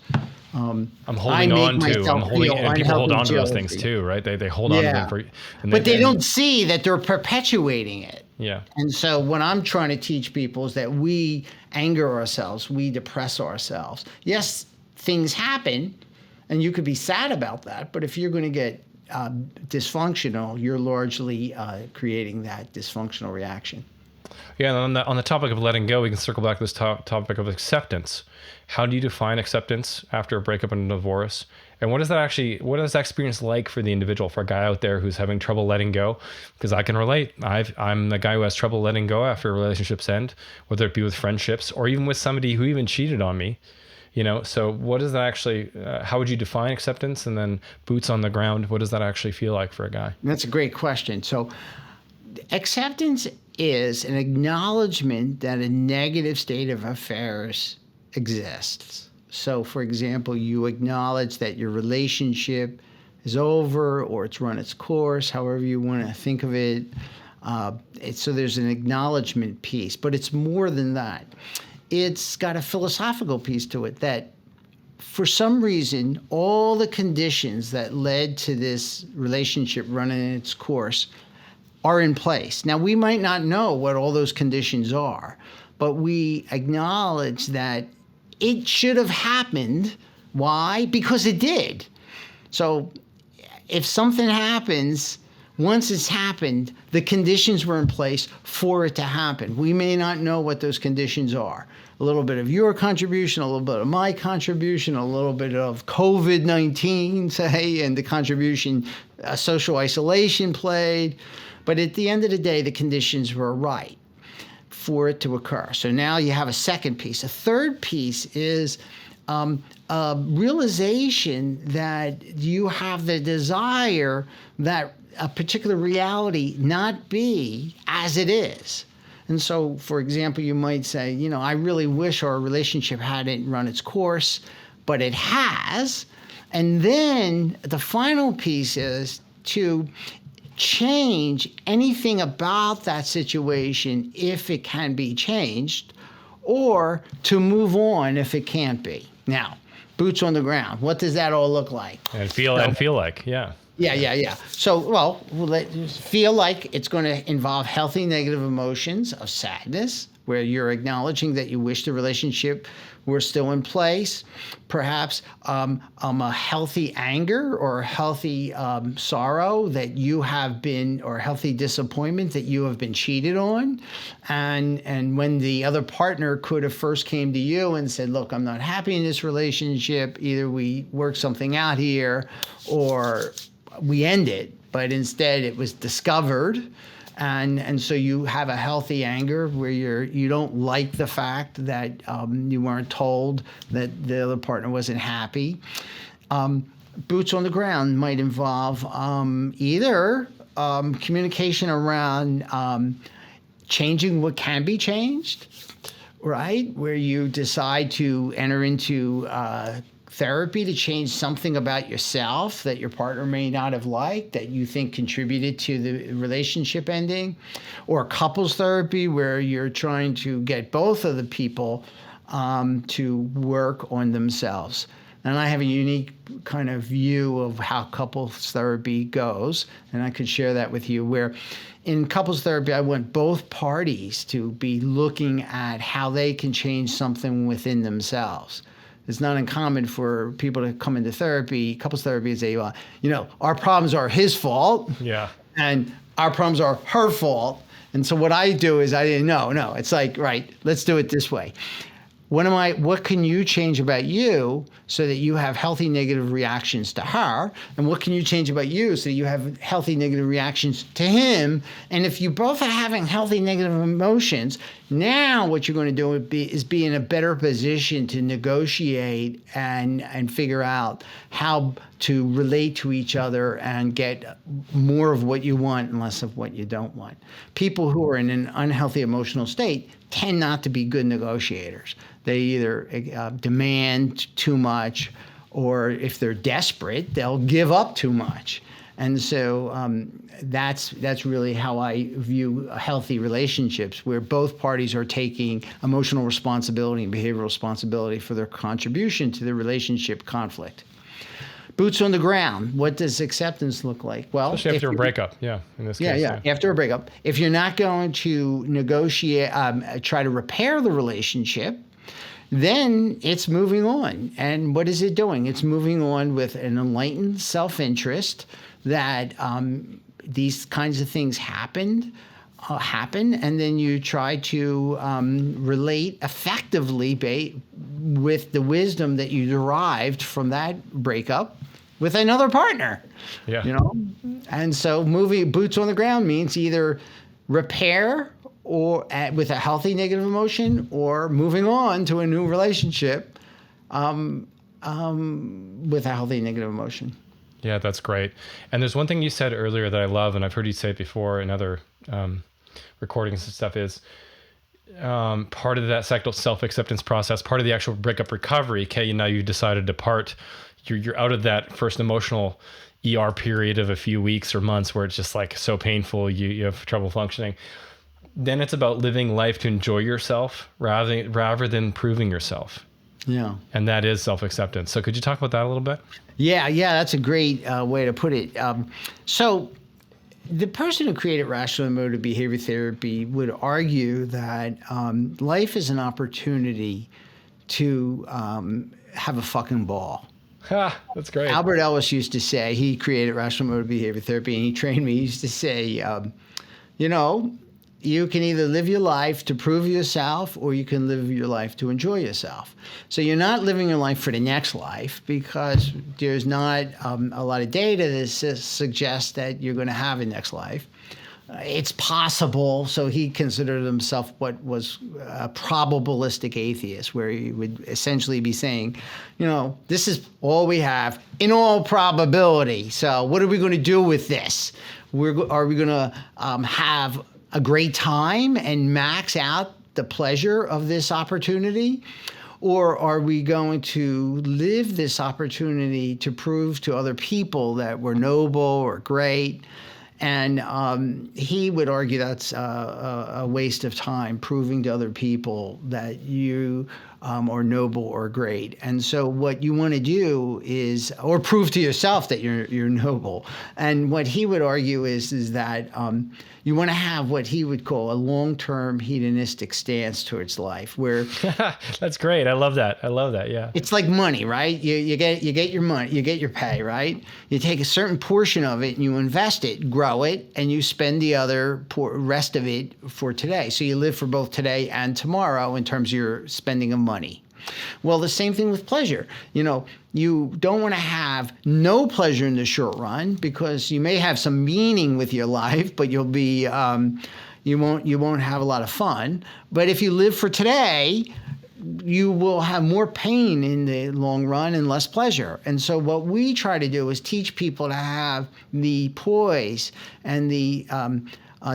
I'm holding on to, and people hold on to those things too, right? They hold on to them but they don't see that they're perpetuating it. Yeah. And so what I'm trying to teach people is that we anger ourselves, we depress ourselves. Yes, things happen, and you could be sad about that, but if you're going to get dysfunctional, you're largely creating that dysfunctional reaction. Yeah, and on the topic of letting go, we can circle back to this topic of acceptance. How do you define acceptance after a breakup and a divorce? And what is that experience like for the individual, for a guy out there who's having trouble letting go? Because I can relate. I'm the guy who has trouble letting go after relationships end, whether it be with friendships or even with somebody who even cheated on me. So what does that actually, how would you define acceptance? And then boots on the ground, what does that actually feel like for a guy? That's a great question. So acceptance is an acknowledgement that a negative state of affairs exists. So for example, you acknowledge that your relationship is over or it's run its course, however you want to think of it. So there's an acknowledgement piece, but it's more than that. It's got a philosophical piece to it that for some reason, all the conditions that led to this relationship running its course are in place. Now, we might not know what all those conditions are, but we acknowledge that it should have happened. Why? Because it did. So if something happens, once it's happened, the conditions were in place for it to happen. We may not know what those conditions are. A little bit of your contribution, a little bit of my contribution, a little bit of COVID-19, say, and the contribution social isolation played. But at the end of the day, the conditions were right for it to occur. So now you have a second piece. A third piece is a realization that you have the desire that a particular reality not be as it is. And so, for example, you might say, I really wish our relationship hadn't run its course, but it has. And then the final piece is to change anything about that situation if it can be changed, or to move on if it can't be. Now, boots on the ground. What does that all look like? And feel like, yeah. Yeah. So, let's feel like it's going to involve healthy negative emotions of sadness, where you're acknowledging that you wish the relationship were still in place. Perhaps a healthy anger or a healthy sorrow that you have been, or healthy disappointment that you have been cheated on. And when the other partner could have first came to you and said, look, I'm not happy in this relationship. Either we work something out here or we end it. But instead it was discovered. And so you have a healthy anger where you don't like the fact that you weren't told that the other partner wasn't happy. Boots on the ground might involve either communication around changing what can be changed, right? Where you decide to enter into therapy to change something about yourself that your partner may not have liked, that you think contributed to the relationship ending, or couples therapy where you're trying to get both of the people to work on themselves. And I have a unique kind of view of how couples therapy goes, and I could share that with you, where in couples therapy, I want both parties to be looking at how they can change something within themselves. It's not uncommon for people to come into therapy. Couples therapy is our problems are his fault. Yeah. And our problems are her fault. And so what I do is no. It's like, right, let's do it this way. What can you change about you so that you have healthy negative reactions to her? And what can you change about you so that you have healthy negative reactions to him? And if you both are having healthy negative emotions, now what you're going to do is be in a better position to negotiate and figure out how to relate to each other and get more of what you want and less of what you don't want. People who are in an unhealthy emotional state tend not to be good negotiators. They either demand too much, or if they're desperate, they'll give up too much. And so that's really how I view healthy relationships, where both parties are taking emotional responsibility and behavioral responsibility for their contribution to the relationship conflict. Boots on the ground. What does acceptance look like? Well, especially after a breakup. Yeah. In this case. Yeah. After a breakup, if you're not going to negotiate, try to repair the relationship, then it's moving on. And what is it doing? It's moving on with an enlightened self-interest that these kinds of things happen, and then you try to relate effectively with the wisdom that you derived from that breakup with another partner. Yeah. And so boots on the ground means either repair or with a healthy negative emotion, or moving on to a new relationship with a healthy negative emotion. Yeah, that's great. And there's one thing you said earlier that I love, and I've heard you say it before in other recordings and stuff, is part of that self-acceptance process, part of the actual breakup recovery. Okay, now you've decided to part. You're out of that first emotional ER period of a few weeks or months where it's just like so painful, you have trouble functioning. Then it's about living life to enjoy yourself rather than proving yourself. Yeah. And that is self-acceptance. So could you talk about that a little bit? Yeah, that's a great way to put it. So the person who created rational emotive behavior therapy would argue that life is an opportunity to have a fucking ball. Ha, that's great. Albert Ellis used to say, he created rational emotive behavior therapy, and he trained me. He used to say, you can either live your life to prove yourself, or you can live your life to enjoy yourself. So you're not living your life for the next life, because there's not a lot of data that suggests that you're going to have a next life. It's possible. So he considered himself what was a probabilistic atheist, where he would essentially be saying, this is all we have in all probability. So what are we going to do with this? Are we going to have a great time and max out the pleasure of this opportunity? Or are we going to live this opportunity to prove to other people that we're noble or great? And he would argue that's a waste of time, proving to other people that you or noble or great. And so what you want to do is, or prove to yourself that you're noble. And what he would argue is that you want to have what he would call a long-term hedonistic stance towards life, where that's great. I love that. Yeah. it's like money, right? You get your money, you get your pay, right? You take a certain portion of it and you invest it, grow it, and you spend the other rest of it for today. So you live for both today and tomorrow in terms of your spending of money. Well, the same thing with pleasure. You don't want to have no pleasure in the short run, because you may have some meaning with your life, but you'll be you won't have a lot of fun. But if you live for today, you will have more pain in the long run and less pleasure. And so what we try to do is teach people to have the poise and the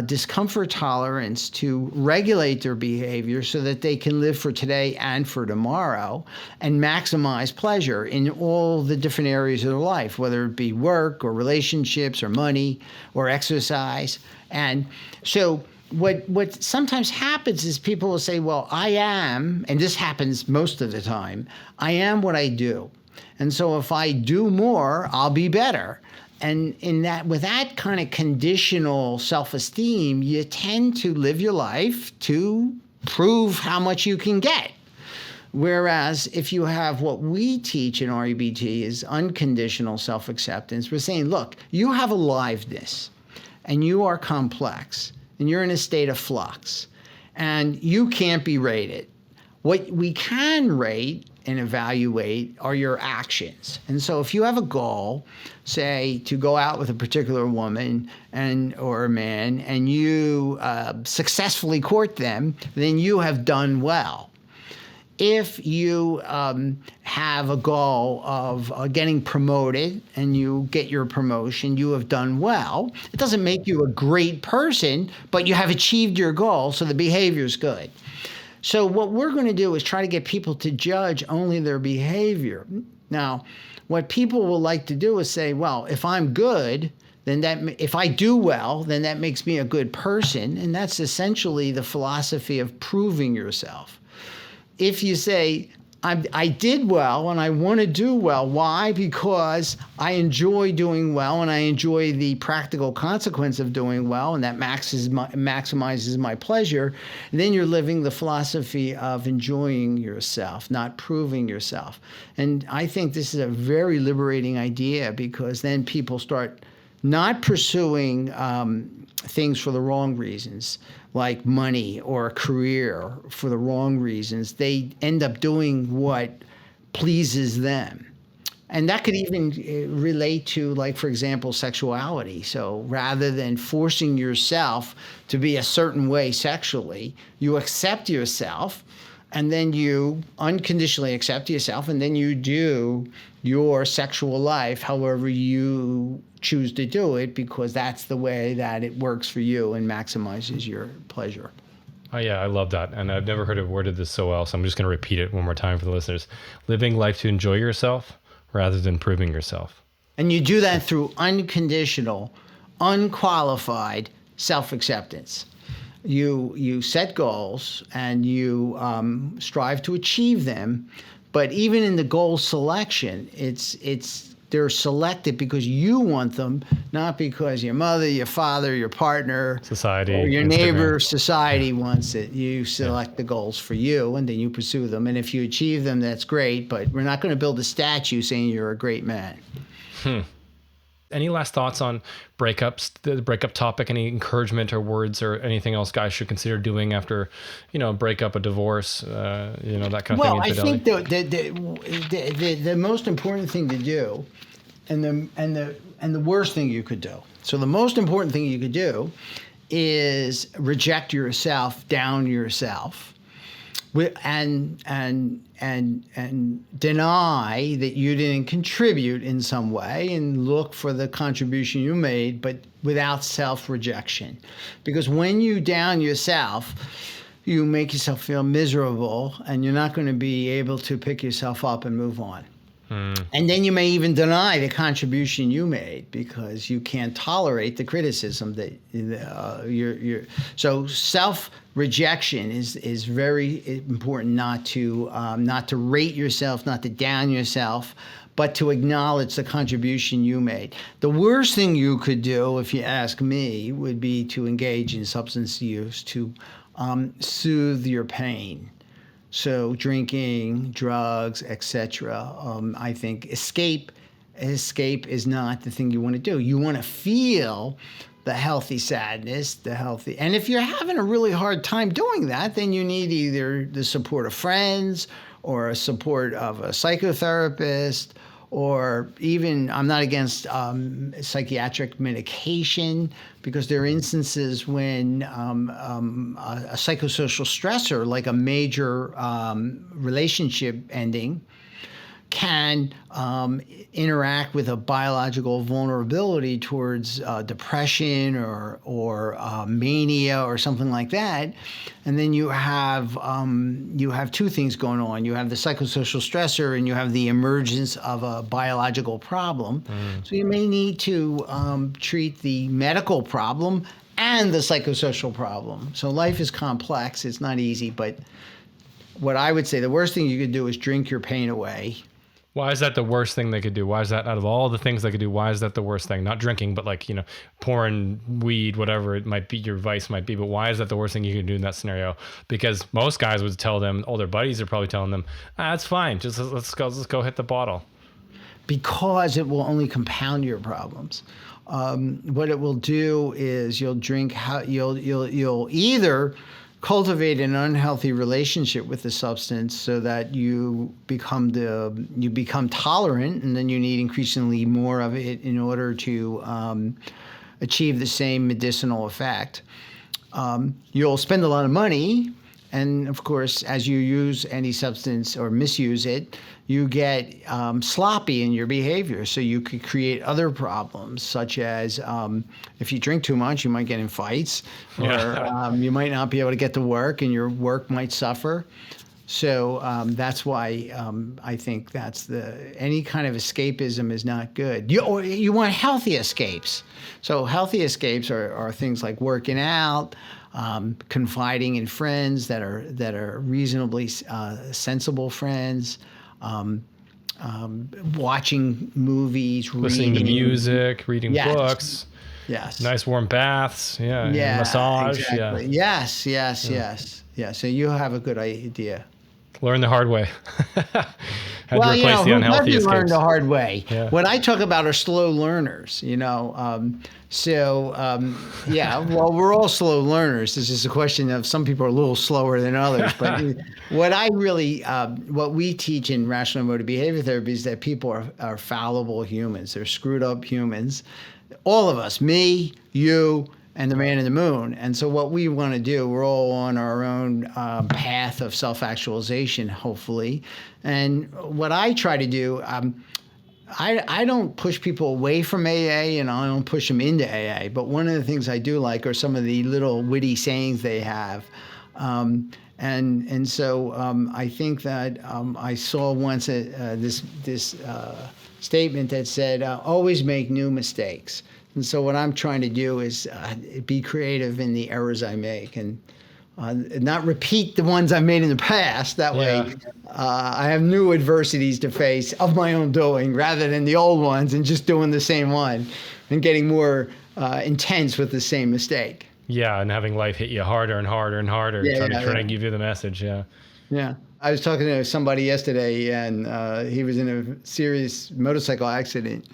discomfort tolerance to regulate their behavior so that they can live for today and for tomorrow and maximize pleasure in all the different areas of their life, whether it be work or relationships or money or exercise. And so what sometimes happens is people will say, well, I am, and this happens most of the time, I am what I do. And so if I do more, I'll be better. And with that kind of conditional self-esteem, you tend to live your life to prove how much you can get. Whereas if you have what we teach in REBT is unconditional self-acceptance, we're saying, look, you have aliveness and you are complex and you're in a state of flux and you can't be rated. What we can rate and evaluate are your actions. And so if you have a goal, say, to go out with a particular woman or a man, and you successfully court them, then you have done well. If you have a goal of getting promoted and you get your promotion, you have done well. It doesn't make you a great person, but you have achieved your goal, so the behavior is good. So what we're going to do is try to get people to judge only their behavior. Now, what people will like to do is say, well, if I'm good, then if I do well, then that makes me a good person. And that's essentially the philosophy of proving yourself. If you say, I did well and I want to do well. Why? Because I enjoy doing well and I enjoy the practical consequence of doing well, and that maximizes my pleasure. And then you're living the philosophy of enjoying yourself, not proving yourself. And I think this is a very liberating idea, because then people start not pursuing things for the wrong reasons, like money or a career for the wrong reasons. They end up doing what pleases them. And that could even relate to, like, for example, sexuality. So rather than forcing yourself to be a certain way sexually, you accept yourself, and then you unconditionally accept yourself, and then you do your sexual life however you choose to do it, because that's the way that it works for you and maximizes your pleasure. Oh, yeah, I love that. And I've never heard it worded this so well, so I'm just going to repeat it one more time for the listeners. Living life to enjoy yourself rather than proving yourself. And you do that through unconditional, unqualified self-acceptance. You set goals and you strive to achieve them, but even in the goal selection, they're selected because you want them, not because your mother, your father, your partner, society, or your Instagram. neighbor, society wants it. You select the goals for you, and then you pursue them. And if you achieve them, that's great, but we're not going to build a statue saying you're a great man. Any last thoughts on breakups, the breakup topic? Any encouragement or words or anything else guys should consider doing after, a breakup, a divorce, that kind of thing? Well, I think the most important thing to do, and the worst thing you could do. So the most important thing you could do is reject yourself, down yourself, and deny that you didn't contribute in some way, and look for the contribution you made, but without self-rejection. Because when you down yourself, you make yourself feel miserable, and you're not going to be able to pick yourself up and move on. And then you may even deny the contribution you made because you can't tolerate the criticism that you're. So self-rejection is very important. Not to rate yourself, not to down yourself, but to acknowledge the contribution you made. The worst thing you could do, if you ask me, would be to engage in substance use to soothe your pain. So drinking, drugs, etc. I think escape is not the thing you want to do. You want to feel the healthy sadness, and if you're having a really hard time doing that, then you need either the support of friends or a support of a psychotherapist, or even, I'm not against psychiatric medication, because there are instances when a psychosocial stressor, like a major relationship ending, can interact with a biological vulnerability towards depression or mania or something like that. And then you have two things going on. You have the psychosocial stressor and you have the emergence of a biological problem. So you may need to treat the medical problem and the psychosocial problem. So life is complex. It's not easy. But what I would say, the worst thing you could do is drink your pain away. Why is that the worst thing they could do? Why is that, out of all the things they could do, why is that the worst thing? Not drinking, but like, pouring weed, whatever it might be, your vice might be. But why is that the worst thing you can do in that scenario? Because most guys would tell them, all their buddies are probably telling them, it's fine. Just let's go hit the bottle. Because it will only compound your problems. What it will do is you'll either cultivate an unhealthy relationship with the substance so that you become tolerant, and then you need increasingly more of it in order to achieve the same medicinal effect. You'll spend a lot of money, and of course, as you use any substance or misuse it, you get sloppy in your behavior. So you could create other problems, such as if you drink too much, you might get in fights, or you might not be able to get to work, and your work might suffer. So that's why I think any kind of escapism is not good. You want healthy escapes. So healthy escapes are things like working out, confiding in friends that are reasonably sensible friends, watching movies, listening to music, reading books. Yes. Nice warm baths. Yeah. Massage. Exactly. Yeah. Yes. Yeah. So you have a good idea. Learn the hard way. Who learned the hard way? Yeah. What I talk about are slow learners, Well, we're all slow learners. It's just a question of some people are a little slower than others. But what we teach in rational emotive behavior therapy is that people are fallible humans. They're screwed up humans. All of us, me, you, and the man in the moon. And so what we want to do, we're all on our own path of self-actualization, hopefully. And what I try to do, I don't push people away from AA, and I don't push them into AA. But one of the things I do like are some of the little witty sayings they have. And so I think that I saw once this statement that said, always make new mistakes. And so what I'm trying to do is be creative in the errors I make, and not repeat the ones I made in the past. That way I have new adversities to face of my own doing, rather than the old ones and just doing the same one and getting more intense with the same mistake. Yeah, and having life hit you harder and harder and harder, trying to give you the message. Yeah. I was talking to somebody yesterday, and he was in a serious motorcycle accident.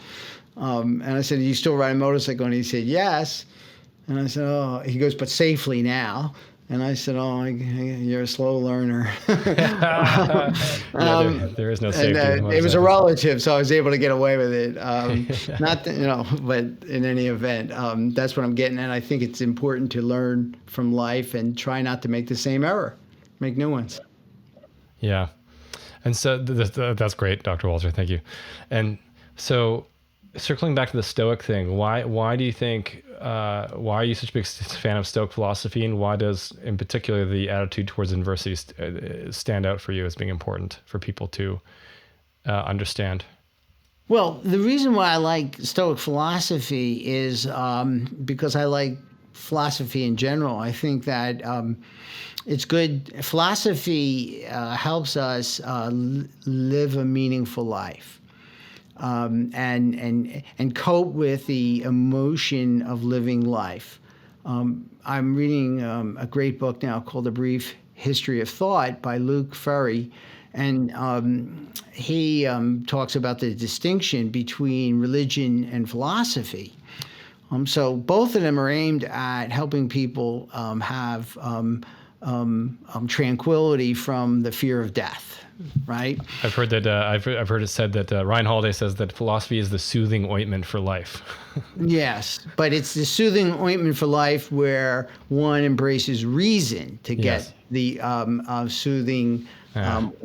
And I said, "Are you still riding a motorcycle?" And he said, "Yes." And I said, "Oh," he goes, "but safely now." And I said, "Oh, you're a slow learner." There is no safety. And, it was a relative, so I was able to get away with it. But in any event, that's what I'm getting at. I think it's important to learn from life and try not to make the same error, make new ones. Yeah. And so that's great, Dr. Walter. Thank you. And so, circling back to the Stoic thing, why do you think, why are you such a big fan of Stoic philosophy, and why does, in particular, the attitude towards adversity stand out for you as being important for people to understand? Well, the reason why I like Stoic philosophy is because I like philosophy in general. I think that it's good. Philosophy helps us live a meaningful life. And cope with the emotion of living life. I'm reading a great book now called A Brief History of Thought by Luke Ferry, and he talks about the distinction between religion and philosophy. So both of them are aimed at helping people have tranquility from the fear of death. Right. I've heard that. I've heard it said that Ryan Holiday says that philosophy is the soothing ointment for life. Yes, but it's the soothing ointment for life where one embraces reason to get the soothing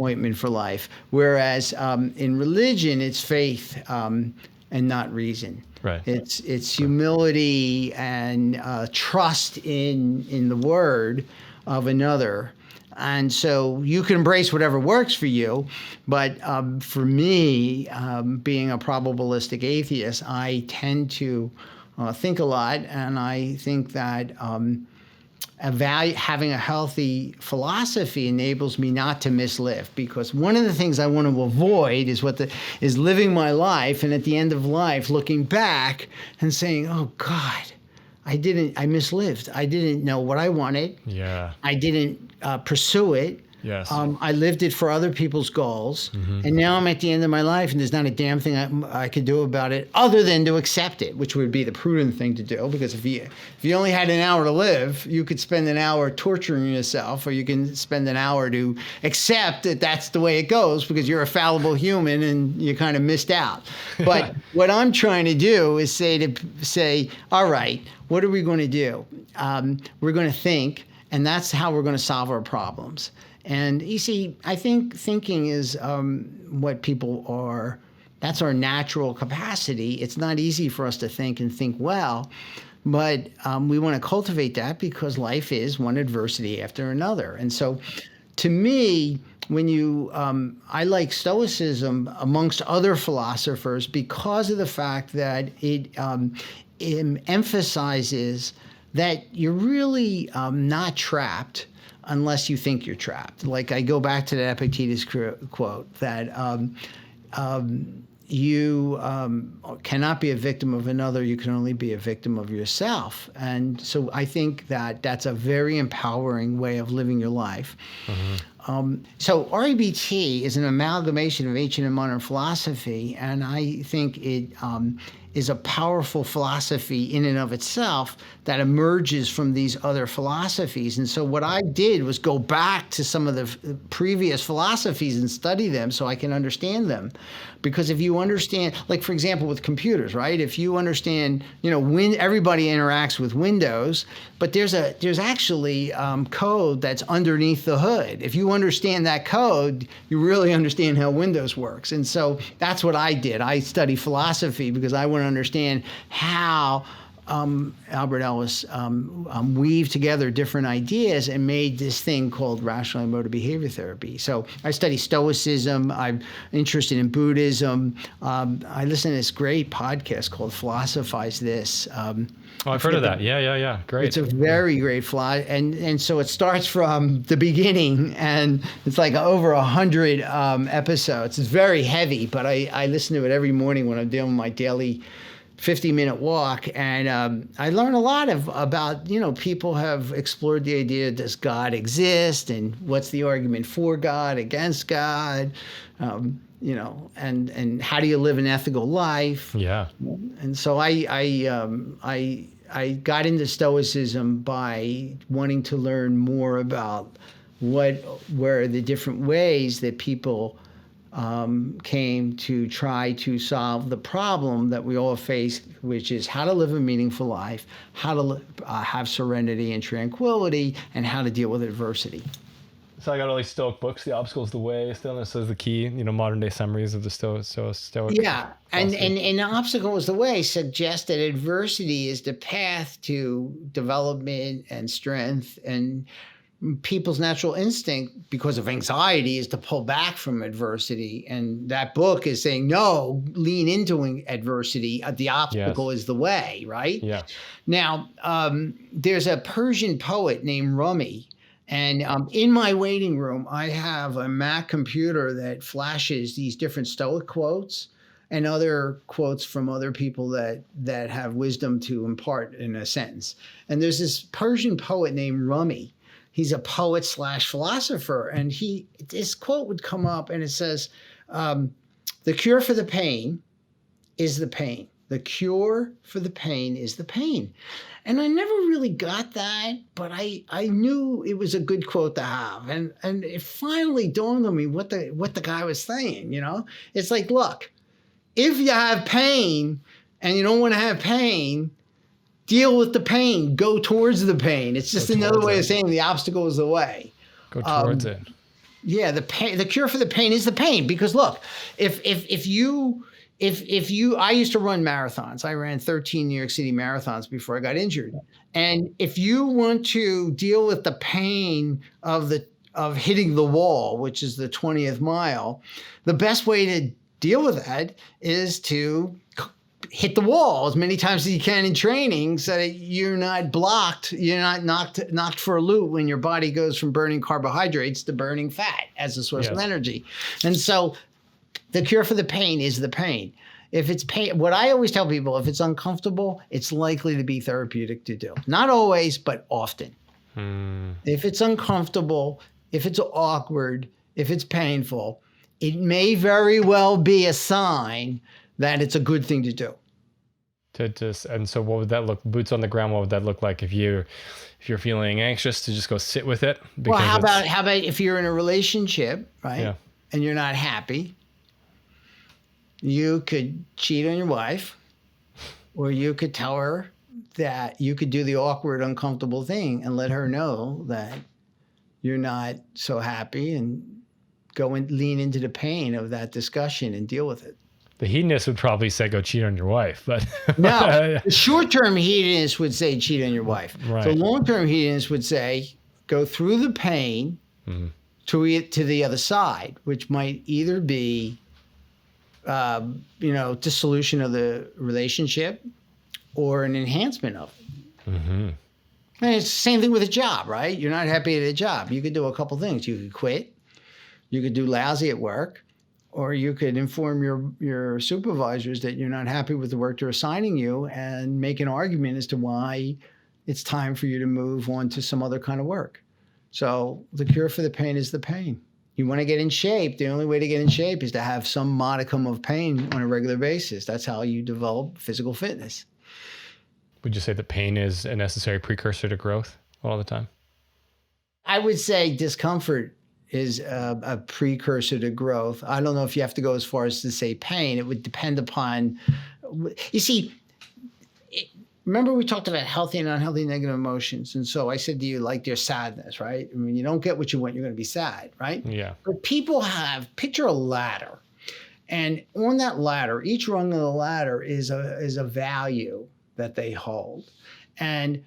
ointment for life. Whereas in religion, it's faith and not reason. Right. It's humility and trust in the word of another. And so you can embrace whatever works for you. But for me, being a probabilistic atheist, I tend to think a lot. And I think that having a healthy philosophy enables me not to mislive. Because one of the things I want to avoid is living my life and at the end of life looking back and saying, oh, God, I mislived. I didn't know what I wanted. Yeah. I didn't pursue it. Yes. I lived it for other people's goals. Mm-hmm. And now I'm at the end of my life and there's not a damn thing I could do about it other than to accept it, which would be the prudent thing to do. Because if you only had an hour to live, you could spend an hour torturing yourself, or you can spend an hour to accept that that's the way it goes because you're a fallible human and you kind of missed out. But what I'm trying to do is say, all right, what are we going to do? We're going to think, and that's how we're going to solve our problems. And you see, I think thinking is what people are, that's our natural capacity. It's not easy for us to think and think well, but we want to cultivate that because life is one adversity after another. And so to me, I like Stoicism amongst other philosophers because of the fact that it emphasizes that you're really not trapped unless you think you're trapped. Like I go back to the Epictetus quote that you cannot be a victim of another, you can only be a victim of yourself. And so I think that that's a very empowering way of living your life. Mm-hmm. So REBT is an amalgamation of ancient and modern philosophy, and I think it is a powerful philosophy in and of itself that emerges from these other philosophies. And so what I did was go back to some of the previous philosophies and study them so I can understand them. Because if you understand, like for example with computers, right? If you understand, when everybody interacts with Windows, but there's actually code that's underneath the hood. If you understand that code, you really understand how Windows works. And so that's what I did. I study philosophy because I want to understand how Albert Ellis weaved together different ideas and made this thing called rational emotive behavior therapy. So I study Stoicism. I'm interested in Buddhism. I listen to this great podcast called Philosophize This. I've heard of that. Yeah. Great. It's a very great and so it starts from the beginning, and it's like over 100 episodes. It's very heavy, but I listen to it every morning when I'm doing my daily 50-minute walk, and I learn a lot about people have explored the idea, does God exist, and what's the argument for God, against God, and how do you live an ethical life? Yeah. And so I got into Stoicism by wanting to learn more about what were the different ways that people came to try to solve the problem that we all face, which is how to live a meaningful life, how to have serenity and tranquility, and how to deal with adversity. So I got all these Stoic books, The Obstacle is the Way, Stillness is the Key, modern day summaries of the Stoic. Yeah, and The Obstacle is the Way suggests that adversity is the path to development and strength and people's natural instinct, because of anxiety, is to pull back from adversity. And that book is saying, no, lean into adversity. The obstacle is the way, right? Yeah. Now, there's a Persian poet named Rumi. And in my waiting room, I have a Mac computer that flashes these different Stoic quotes and other quotes from other people that have wisdom to impart in a sentence. And there's this Persian poet named Rumi. He's a poet / philosopher. And this quote would come up and it says, the cure for the pain is the pain. The cure for the pain is the pain. And I never really got that, but I knew it was a good quote to have. And it finally dawned on me what the guy was saying, you know? It's like, look, if you have pain and you don't want to have pain, deal with the pain. Go towards the pain. It's just another way of saying the obstacle is the way. Go towards it. Yeah, the cure for the pain is the pain. Because look, if you, I used to run marathons. I ran 13 New York City marathons before I got injured. And if you want to deal with the pain of hitting the wall, which is the 20th mile, the best way to deal with that is to hit the wall as many times as you can in training so that you're not blocked, you're not knocked for a loop when your body goes from burning carbohydrates to burning fat as a source of energy. And so the cure for the pain is the pain. If it's pain, what I always tell people, if it's uncomfortable, it's likely to be therapeutic to do. Not always, but often. If it's uncomfortable, if it's awkward, if it's painful, it may very well be a sign that it's a good thing to do. And so what would that look, boots on the ground, what would that look like if you're feeling anxious, to just go sit with it? Well, how about if you're in a relationship, right? Yeah. And you're not happy, you could cheat on your wife, or you could tell her that you could do the awkward, uncomfortable thing and let her know that you're not so happy, and go and lean into the pain of that discussion and deal with it. The hedonist would probably say go cheat on your wife, but no, the short-term hedonist would say cheat on your wife. Right. The long-term hedonist would say go through the pain to the other side, which might either be, dissolution of the relationship or an enhancement of it. And it's the same thing with a job, right? You're not happy at a job. You could do a couple things. You could quit. You could do lousy at work. Or you could inform your supervisors that you're not happy with the work they're assigning you and make an argument as to why it's time for you to move on to some other kind of work. So the cure for the pain is the pain. You want to get in shape. The only way to get in shape is to have some modicum of pain on a regular basis. That's how you develop physical fitness. Would you say that pain is a necessary precursor to growth all the time? I would say discomfort is a precursor to growth. I don't know if you have to go as far as to say pain. It would depend upon, you see, remember we talked about healthy and unhealthy negative emotions. And so I said to you, like there's sadness, right? I mean, you don't get what you want, you're going to be sad, right? Yeah. But people picture a ladder. And on that ladder, each rung of the ladder is a value that they hold. And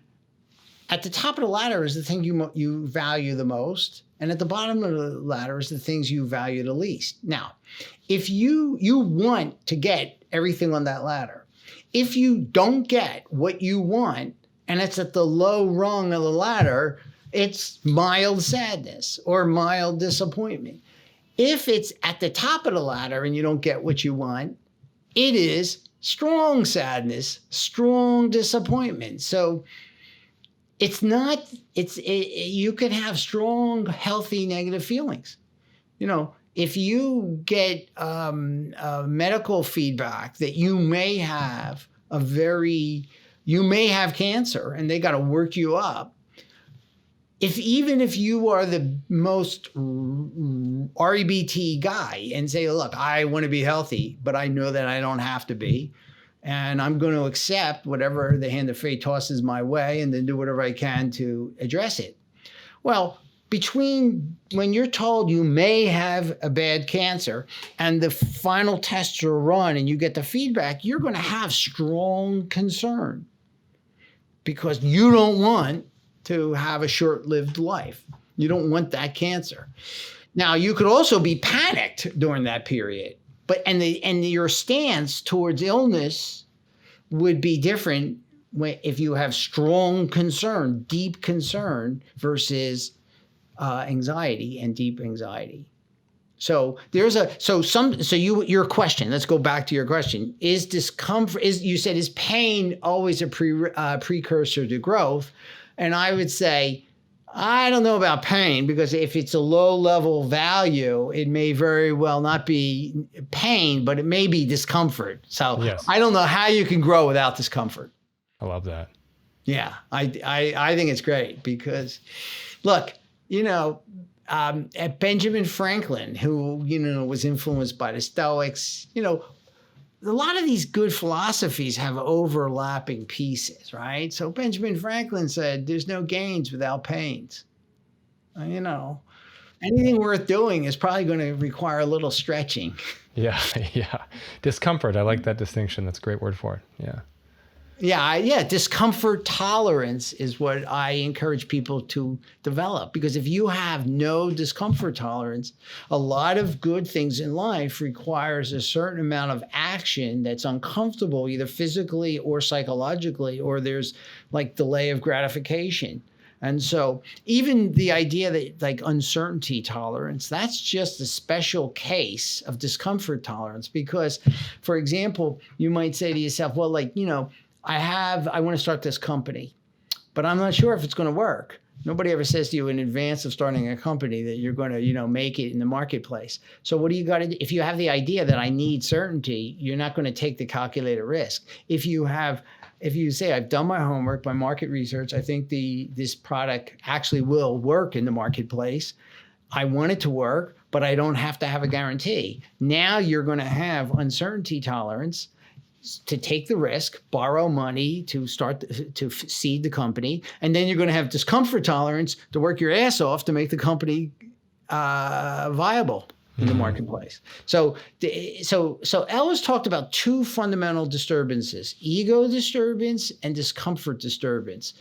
at the top of the ladder is the thing you value the most. And at the bottom of the ladder is the things you value the least. Now, if you want to get everything on that ladder, if you don't get what you want, and it's at the low rung of the ladder, it's mild sadness or mild disappointment. If it's at the top of the ladder and you don't get what you want, it is strong sadness, strong disappointment. So you can have strong, healthy, negative feelings. You know, if you get medical feedback that you may have cancer and they got to work you up, even if you are the most REBT guy and say, look, I want to be healthy, but I know that I don't have to be. And I'm going to accept whatever the hand of fate tosses my way and then do whatever I can to address it. Well, between when you're told you may have a bad cancer and the final tests are run and you get the feedback, you're going to have strong concern because you don't want to have a short-lived life. You don't want that cancer. Now, you could also be panicked during that period, and your stance towards illness would be different if you have strong concern, deep concern versus anxiety and deep anxiety. So your question, let's go back to your question. Is discomfort, you said, is pain always a precursor to growth? And I would say, I don't know about pain, because if it's a low level value, it may very well not be pain, but it may be discomfort. So yes. I don't know how you can grow without discomfort. I love that. Yeah, I think it's great because, look, Benjamin Franklin, who, was influenced by the Stoics, a lot of these good philosophies have overlapping pieces, right? So Benjamin Franklin said, there's no gains without pains. Anything worth doing is probably going to require a little stretching. Yeah. Discomfort. I like that distinction. That's a great word for it. Yeah. Yeah. Discomfort tolerance is what I encourage people to develop, because if you have no discomfort tolerance, a lot of good things in life requires a certain amount of action that's uncomfortable, either physically or psychologically, or there's like delay of gratification. And so even the idea that like uncertainty tolerance, that's just a special case of discomfort tolerance, because, for example, you might say to yourself, well, I want to start this company, but I'm not sure if it's going to work. Nobody ever says to you in advance of starting a company that you're going to, make it in the marketplace. So what do you got to do? If you have the idea that I need certainty, you're not going to take the calculated risk. If you say, I've done my homework, my market research, I think this product actually will work in the marketplace. I want it to work, but I don't have to have a guarantee. Now you're going to have uncertainty tolerance to take the risk, borrow money to seed the company, and then you're going to have discomfort tolerance to work your ass off to make the company viable in the marketplace. So Ellis talked about two fundamental disturbances: ego disturbance and discomfort disturbance.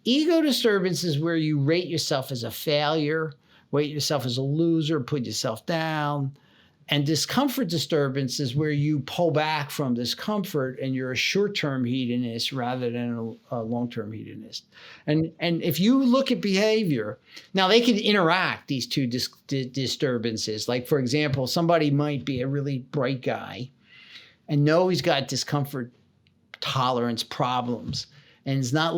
Ego disturbance is where you rate yourself as a failure, rate yourself as a loser, put yourself down. And discomfort disturbance is where you pull back from discomfort and you're a short-term hedonist rather than a long-term hedonist. And if you look at behavior, now they can interact, these two disturbances. Like, for example, somebody might be a really bright guy and know he's got discomfort tolerance problems and is not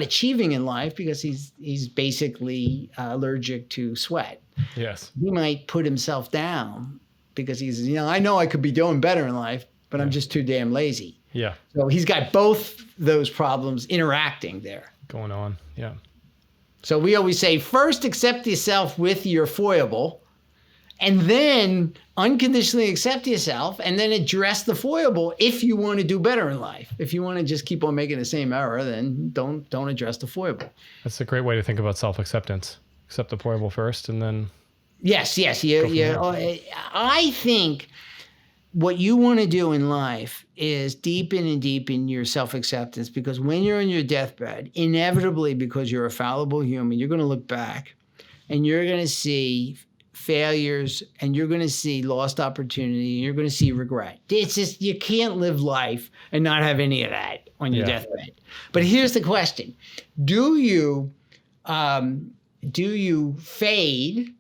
achieving in life because he's basically allergic to sweat. Yes. He might put himself down because he's, I know I could be doing better in life, but I'm just too damn lazy. Yeah. So he's got both those problems interacting there. Going on. Yeah. So we always say, first accept yourself with your foible, and then unconditionally accept yourself, and then address the foible if you want to do better in life. If you want to just keep on making the same error, then don't address the foible. That's a great way to think about self-acceptance. Accept the foible first, and then yes. I think what you want to do in life is deepen your self-acceptance, because when you're on your deathbed, inevitably, because you're a fallible human, you're going to look back and you're going to see failures, and you're going to see lost opportunity, and you're going to see regret. It's just, you can't live life and not have any of that on your deathbed. But here's the question: do you fade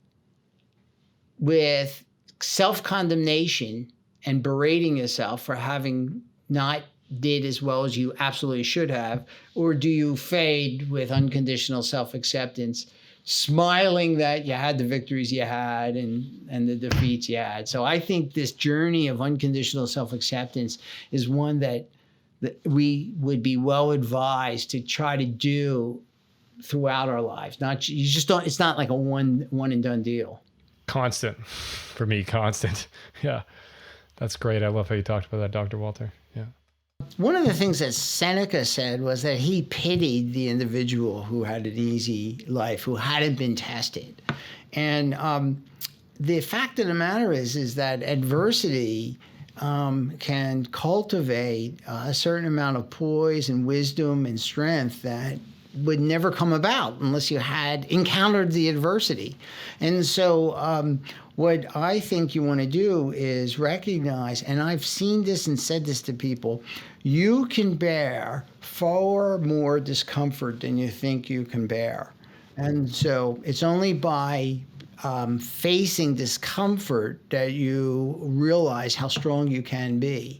with self-condemnation and berating yourself for having not did as well as you absolutely should have, or do you fade with unconditional self-acceptance, smiling that you had the victories you had and the defeats you had? So I think this journey of unconditional self-acceptance is one that we would be well advised to try to do throughout our lives. It's not like a one and done deal. Constant. For me, constant. Yeah. That's great. I love how you talked about that, Dr. Walter. Yeah. One of the things that Seneca said was that he pitied the individual who had an easy life, who hadn't been tested. And the fact of the matter is that adversity can cultivate a certain amount of poise and wisdom and strength that would never come about unless you had encountered the adversity. And so what I think you want to do is recognize, and I've seen this and said this to people, you can bear far more discomfort than you think you can bear. And so it's only by facing discomfort that you realize how strong you can be.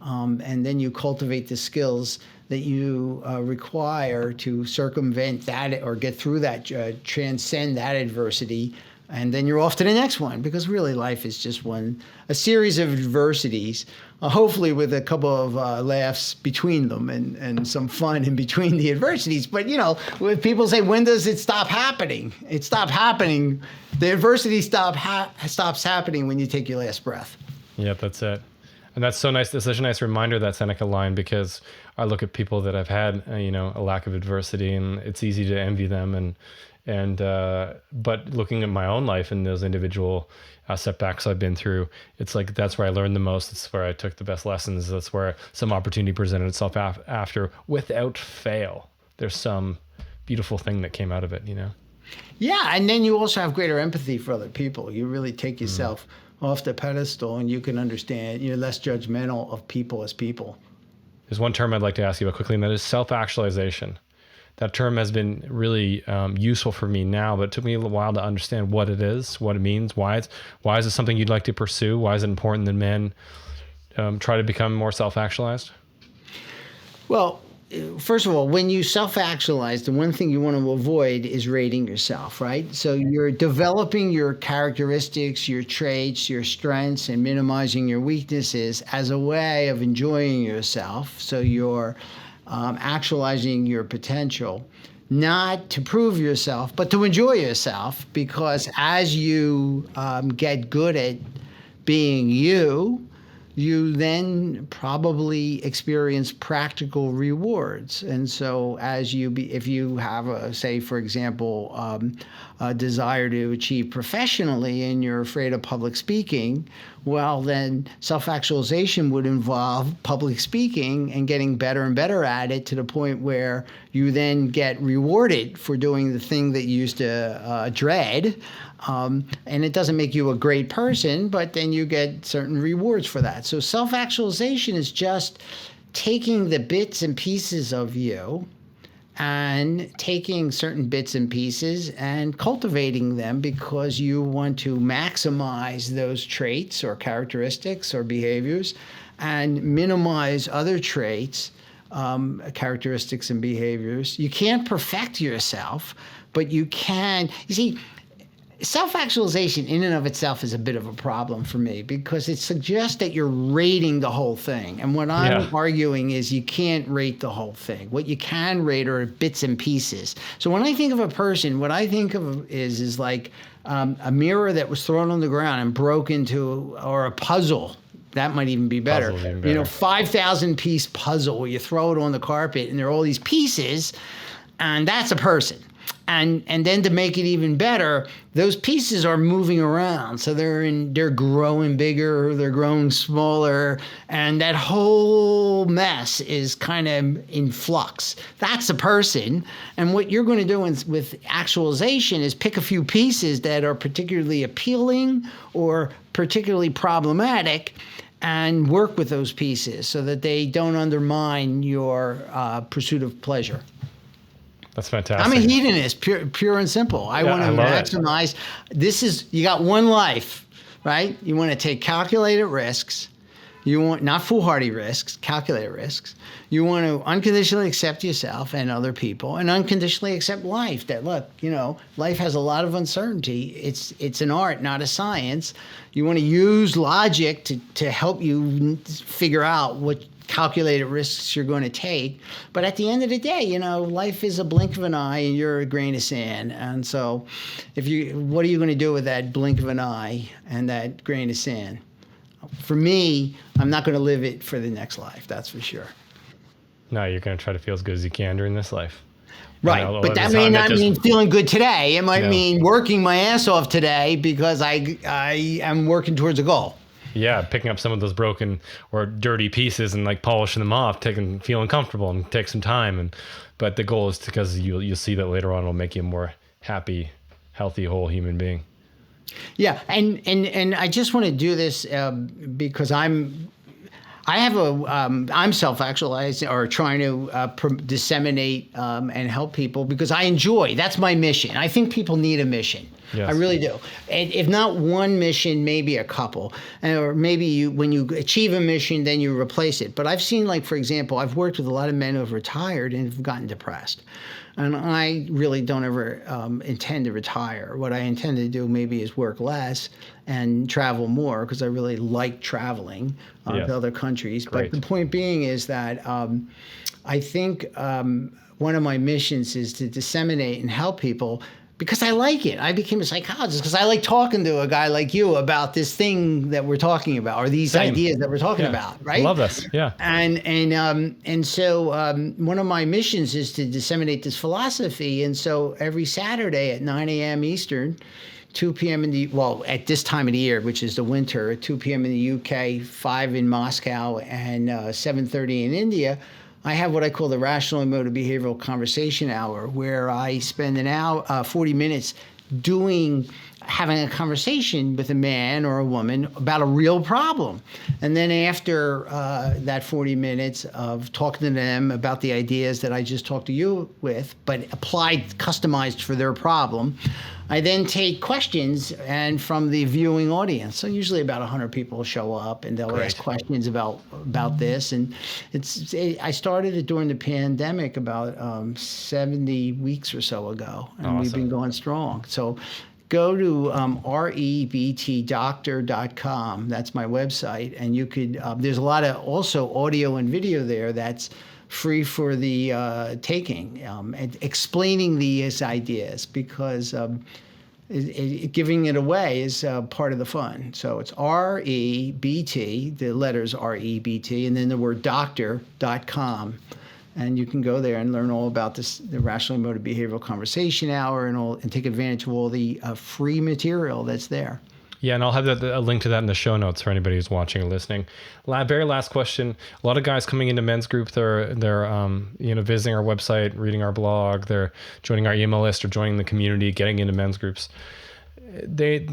And then you cultivate the skills that you require to circumvent that or get through that, transcend that adversity. And then you're off to the next one, because really life is just a series of adversities, hopefully with a couple of laughs between them and some fun in between the adversities. But, when people say, when does it stop happening? It stops happening. The adversity stops happening when you take your last breath. Yeah, that's it. And that's so nice. That's such a nice reminder, that Seneca line, because I look at people that have had, a lack of adversity, and it's easy to envy them. But looking at my own life and those individual setbacks I've been through, it's like, that's where I learned the most. It's where I took the best lessons. That's where some opportunity presented itself after, without fail. There's some beautiful thing that came out of it, Yeah, and then you also have greater empathy for other people. You really take yourself off the pedestal, and you can understand, you're less judgmental of people as people. There's one term I'd like to ask you about quickly, and that is self-actualization. That term has been really useful for me now, but it took me a little while to understand what it is, what it means, why is it something you'd like to pursue? Why is it important that men try to become more self-actualized? Well, first of all, when you self-actualize, the one thing you want to avoid is rating yourself, right? So you're developing your characteristics, your traits, your strengths, and minimizing your weaknesses as a way of enjoying yourself. So you're actualizing your potential, not to prove yourself, but to enjoy yourself, because as you get good at being you then probably experience practical rewards. And so if you have say, for example, a desire to achieve professionally and you're afraid of public speaking, well, then self-actualization would involve public speaking and getting better and better at it, to the point where you then get rewarded for doing the thing that you used to dread. And it doesn't make you a great person, but then you get certain rewards for that. So self-actualization is just taking the bits and pieces of you and taking certain bits and pieces and cultivating them, because you want to maximize those traits or characteristics or behaviors and minimize other traits, characteristics and behaviors. You can't perfect yourself, but you can. You see, self-actualization in and of itself is a bit of a problem for me, because it suggests that you're rating the whole thing. And what I'm arguing is you can't rate the whole thing. What you can rate are bits and pieces. So when I think of a person, what I think of is like a mirror that was thrown on the ground and broke into, or a puzzle. That might even be better. 5,000 piece puzzle where you throw it on the carpet and there are all these pieces, and that's a person. And then to make it even better, those pieces are moving around. So they're growing bigger, they're growing smaller, and that whole mess is kind of in flux. That's a person. And what you're going to do with actualization is pick a few pieces that are particularly appealing or particularly problematic, and work with those pieces so that they don't undermine your pursuit of pleasure. That's fantastic. I'm a hedonist, pure and simple. I want to maximize. You got one life, right? You want to take calculated risks. You want not foolhardy risks, calculated risks. You want to unconditionally accept yourself and other people, and unconditionally accept life. That look, life has a lot of uncertainty. It's an art, not a science. You want to use logic to help you figure out what calculated risks you're going to take. But at the end of the day, life is a blink of an eye and you're a grain of sand. And so what are you going to do with that blink of an eye and that grain of sand? For me, I'm not going to live it for the next life. That's for sure. No, you're going to try to feel as good as you can during this life. Right. But that may not mean feeling good today. It might mean working my ass off today because I am working towards a goal. Yeah, picking up some of those broken or dirty pieces and like polishing them off, feeling comfortable, and take some time and but the goal is because you'll see that later on it'll make you a more happy, healthy, whole human being. Yeah, and I just want to do this because I'm self-actualizing or trying to disseminate and help people because I enjoy. That's my mission. I think people need a mission. Yes. I really do. And if not one mission, maybe a couple. Or maybe when you achieve a mission, then you replace it. But I've seen, like, for example, I've worked with a lot of men who have retired and have gotten depressed. And I really don't ever intend to retire. What I intend to do maybe is work less and travel more because I really like traveling to other countries. Great. But the point being is that I think one of my missions is to disseminate and help people because I like it. I became a psychologist because I like talking to a guy like you about this thing that we're talking about or these ideas that we're talking about, right? I love this, yeah. And so one of my missions is to disseminate this philosophy. And so every Saturday at 9 a.m. Eastern, 2 p.m. at this time of the year, which is the winter, at 2 p.m. in the UK, 5 in Moscow, and 7:30 in India, I have what I call the Rational Emotive Behavioral Conversation Hour, where I spend an hour, 40 minutes having a conversation with a man or a woman about a real problem. And then after that 40 minutes of talking to them about the ideas that I just talked to you with, but applied, customized for their problem, I then take questions and from the viewing audience. So usually about 100 people show up and they'll ask questions about this. And I started it during the pandemic about 70 weeks or so ago, and we've been going strong. So go to rebtdoctor.com. That's my website. And you could, there's a lot of also audio and video there that's free for the taking, and explaining these ideas because giving it away is part of the fun. So it's REBT, the letters REBT, and then the word doctor.com. And you can go there and learn all about this, the Rational Emotive Behavioral Conversation Hour, and take advantage of all the free material that's there. Yeah, and I'll have a link to that in the show notes for anybody who's watching or listening. Very last question. A lot of guys coming into MensGroup, they're visiting our website, reading our blog, they're joining our email list or joining the community, getting into MensGroups.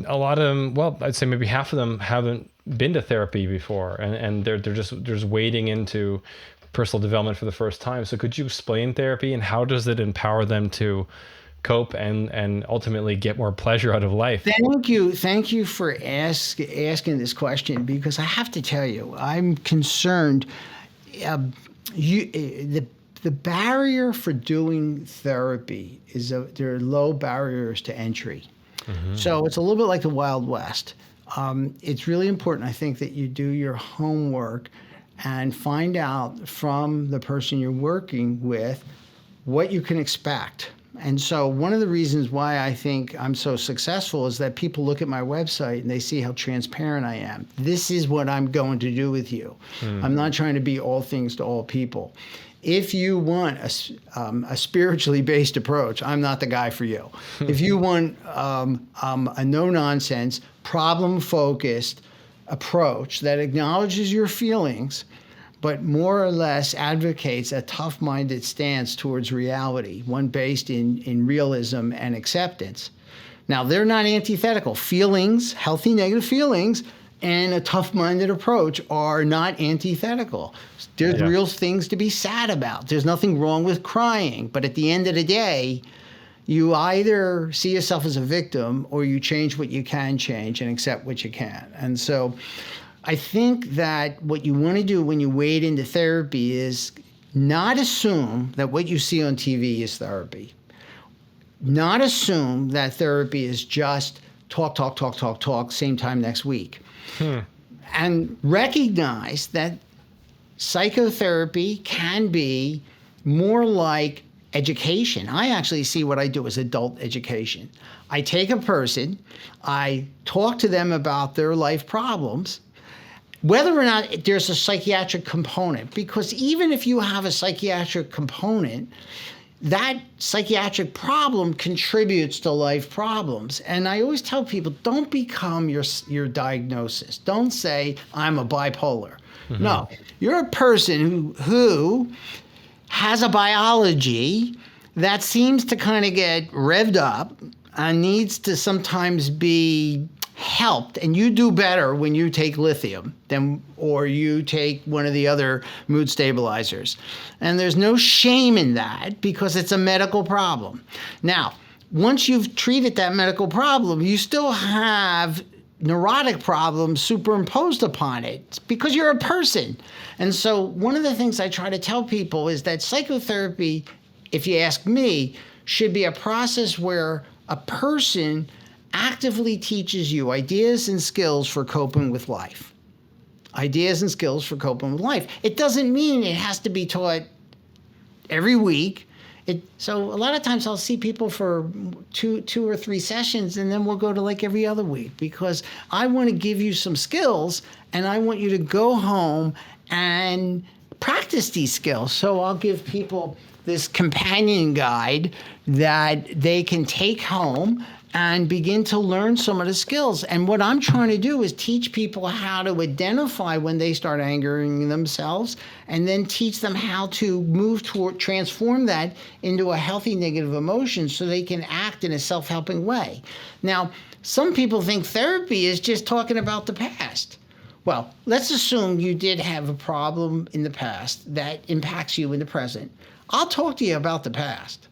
A lot of them, well, I'd say maybe half of them haven't been to therapy before, and they're just wading into personal development for the first time. So could you explain therapy and how does it empower them to cope and ultimately get more pleasure out of life? Thank you for asking this question, because I have to tell you, I'm concerned. The barrier for doing therapy is there are low barriers to entry. Mm-hmm. So it's a little bit like the Wild West. It's really important, I think, that you do your homework and find out from the person you're working with what you can expect. And so one of the reasons why I think I'm so successful is that people look at my website and they see how transparent I am. This is what I'm going to do with you. I'm not trying to be all things to all people. If you want a spiritually based approach, I'm not the guy for you. If you want a no-nonsense, problem-focused approach that acknowledges your feelings, but more or less advocates a tough-minded stance towards reality, one based in realism and acceptance. Now, they're not antithetical. Feelings, healthy negative feelings, and a tough-minded approach are not antithetical. There's real things to be sad about. There's nothing wrong with crying. But at the end of the day, you either see yourself as a victim or you change what you can change and accept what you can. And so I think that what you want to do when you wade into therapy is not assume that what you see on TV is therapy. Not assume that therapy is just talk, same time next week. And recognize that psychotherapy can be more like education. I actually see what I do as adult education. I take a person, I talk to them about their life problems, whether or not there's a psychiatric component, because even if you have a psychiatric component, that psychiatric problem contributes to life problems. And I always tell people, don't become your diagnosis. Don't say, I'm a bipolar. Mm-hmm. No, you're a person who has a biology that seems to kind of get revved up and needs to sometimes be helped. And you do better when you take lithium or you take one of the other mood stabilizers. And there's no shame in that because it's a medical problem. Now, once you've treated that medical problem, you still have neurotic problems superimposed upon it because you're a person. And so one of the things I try to tell people is that psychotherapy, if you ask me, should be a process where a person actively teaches you ideas and skills for coping with life. Ideas and skills for coping with life. It doesn't mean it has to be taught every week. So a lot of times I'll see people for two or three sessions, and then we'll go to like every other week because I want to give you some skills and I want you to go home and practice these skills. So I'll give people this companion guide that they can take home and begin to learn some of the skills. And what I'm trying to do is teach people how to identify when they start angering themselves and then teach them how to move toward, transform that into a healthy negative emotion so they can act in a self-helping way. Now, some people think therapy is just talking about the past. Well, let's assume you did have a problem in the past that impacts you in the present. I'll talk to you about the past.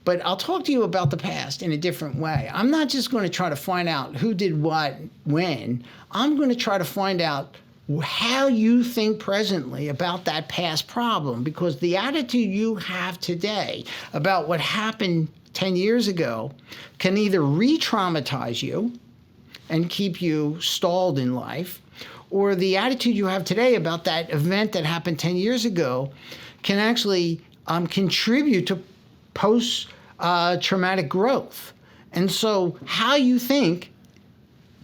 But I'll talk to you about the past in a different way. I'm not just going to try to find out who did what, when. I'm going to try to find out how you think presently about that past problem, because the attitude you have today about what happened 10 years ago can either re-traumatize you and keep you stalled in life, or the attitude you have today about that event that happened 10 years ago can actually contribute to post-traumatic growth. And so how you think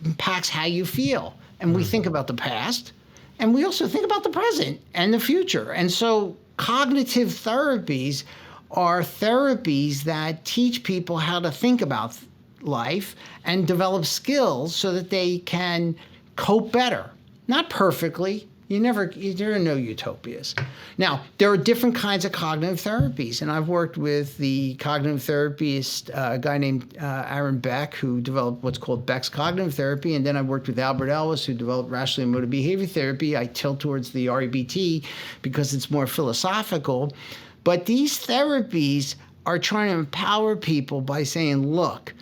impacts how you feel. And we think about the past, and we also think about the present and the future. And so cognitive therapies are therapies that teach people how to think about life and develop skills so that they can cope better. Not perfectly. There are no utopias. Now, there are different kinds of cognitive therapies, and I've worked with the cognitive therapist, a guy named Aaron Beck, who developed what's called Beck's cognitive therapy, and then I worked with Albert Ellis, who developed rational emotive behavior therapy. I tilt towards the REBT because it's more philosophical. But these therapies are trying to empower people by saying, look,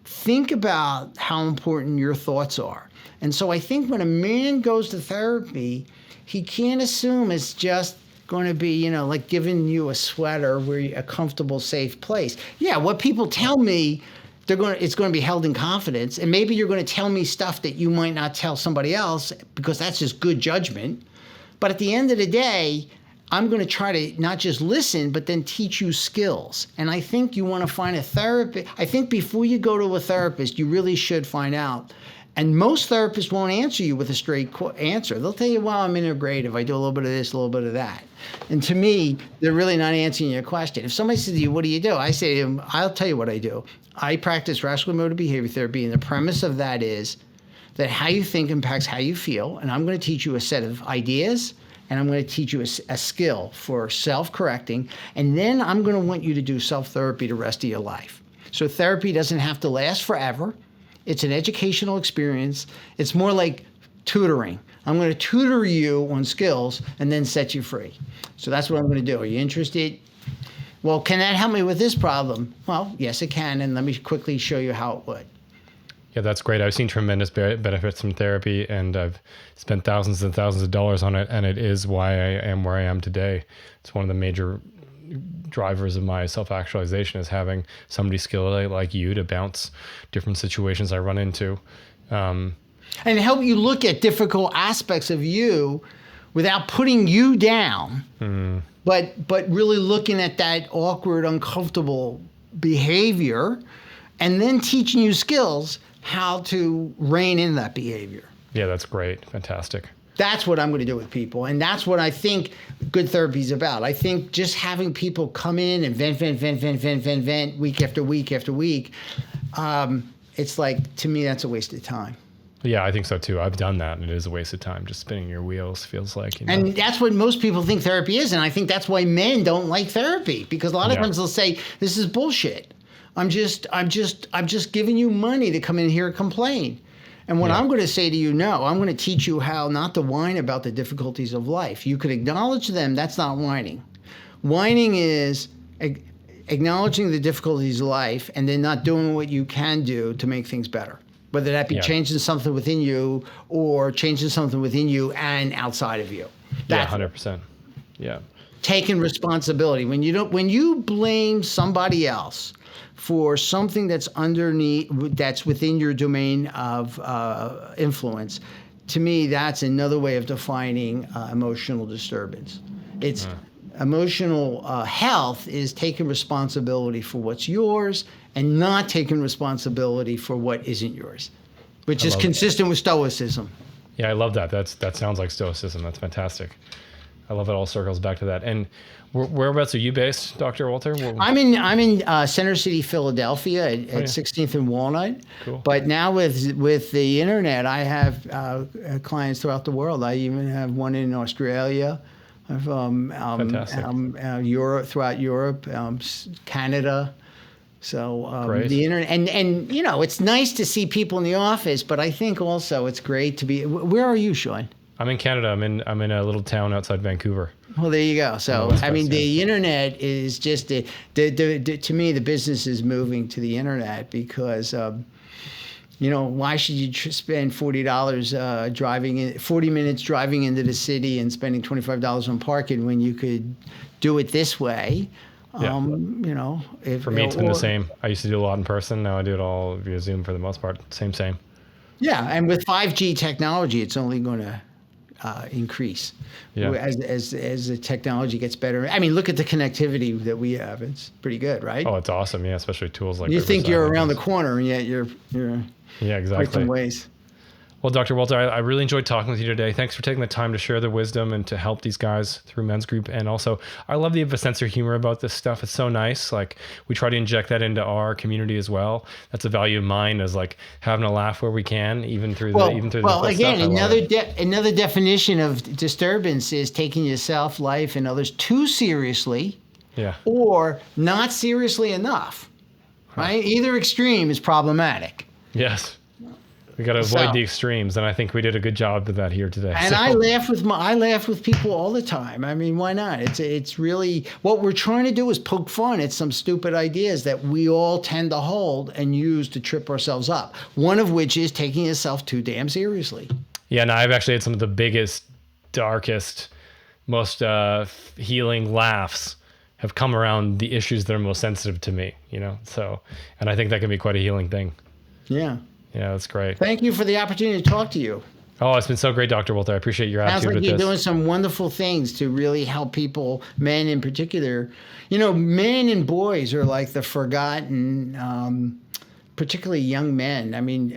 think about how important your thoughts are. And so I think when a man goes to therapy, he can't assume it's just going to be, like giving you a sweater where a comfortable, safe place. Yeah, what people tell me, it's going to be held in confidence. And maybe you're going to tell me stuff that you might not tell somebody else because that's just good judgment. But at the end of the day, I'm going to try to not just listen, but then teach you skills. And I think you want to find a therapist. I think before you go to a therapist, you really should find out. And most therapists won't answer you with a straight answer. They'll tell you, well, I'm integrative. I do a little bit of this, a little bit of that. And to me, they're really not answering your question. If somebody says to you, what do you do? I say to them, I'll tell you what I do. I practice rational emotive behavior therapy, and the premise of that is that how you think impacts how you feel. And I'm going to teach you a set of ideas, and I'm going to teach you a skill for self-correcting. And then I'm going to want you to do self-therapy the rest of your life. So therapy doesn't have to last forever. It's an educational experience. It's more like tutoring. I'm going to tutor you on skills and then set you free. So that's what I'm going to do. Are you interested? Well, can that help me with this problem? Well, yes, it can. And let me quickly show you how it would. Yeah, that's great. I've seen tremendous benefits from therapy, and I've spent thousands and thousands of dollars on it. And it is why I am where I am today. It's one of the major drivers of my self-actualization is having somebody skilled like you to bounce different situations I run into. And help you look at difficult aspects of you without putting you down, but really looking at that awkward, uncomfortable behavior and then teaching you skills how to rein in that behavior. Yeah, that's great. Fantastic. That's what I'm going to do with people. And that's what I think good therapy is about. I think just having people come in and vent week after week after week, it's like, to me, that's a waste of time. Yeah, I think so too. I've done that, and it is a waste of time. Just spinning your wheels feels like. You know. And that's what most people think therapy is, and I think that's why men don't like therapy, because a lot of times they'll say, "This is bullshit. I'm just giving you money to come in here and complain." And what I'm going to say to you, no, I'm going to teach you how not to whine about the difficulties of life. You could acknowledge them. That's not whining. Whining is acknowledging the difficulties of life and then not doing what you can do to make things better. Whether that be changing something within you or changing something within you and outside of you. That's 100%. Yeah. Taking responsibility. When you blame somebody else for something that's within your domain of influence, to me, that's another way of defining emotional disturbance. It's emotional health is taking responsibility for what's yours and not taking responsibility for what isn't yours, which is consistent with Stoicism. Yeah, I love that. That sounds like Stoicism. That's fantastic. I love it. All circles back to that. And whereabouts are you based, Dr. Walter? I'm in Center City, Philadelphia, at 16th and Walnut. Cool. But now with the internet, I have clients throughout the world. I even have one in Australia. I've Europe, throughout Europe, Canada. So the internet, and you know, it's nice to see people in the office, but I think also it's great to be. Where are you, Sean? I'm in Canada. I'm in a little town outside Vancouver. Well, there you go. So I mean, the internet is just to me, the business is moving to the internet because. You know, why should you spend $40 driving 40 minutes driving into the city and spending $25 on parking when you could do it this way? Yeah. You know, for me, it's been the same. I used to do a lot in person. Now I do it all via Zoom for the most part. Same. Yeah, and with 5G technology, it's only going to increase as the technology gets better. I mean, look at the connectivity that we have; it's pretty good, right? Oh, it's awesome. Yeah, especially tools like. You think you're around the corner, and yet you're. Yeah, exactly. Quite some ways. Well, Dr. Walter, I really enjoyed talking with you today. Thanks for taking the time to share the wisdom and to help these guys through MensGroup. And also, I love that you have a sense of humor about this stuff. It's so nice. Like, we try to inject that into our community as well. That's a value of mine, is like having a laugh where we can, even through the again, another definition of disturbance is taking yourself, life, and others too seriously, or not seriously enough. Right? Either extreme is problematic. Yes. We got to avoid the extremes, and I think we did a good job of that here today. And I laugh with people all the time. I mean, why not? It's really what we're trying to do is poke fun at some stupid ideas that we all tend to hold and use to trip ourselves up. One of which is taking yourself too damn seriously. Yeah, and I've actually had some of the biggest, darkest, most healing laughs have come around the issues that are most sensitive to me. You know, and I think that can be quite a healing thing. Yeah. Yeah, that's great. Thank you for the opportunity to talk to you. Oh, it's been so great, Dr. Walter. I appreciate your attitude with this. Sounds like you're doing some wonderful things to really help people, men in particular. You know, men and boys are like the forgotten, particularly young men. I mean,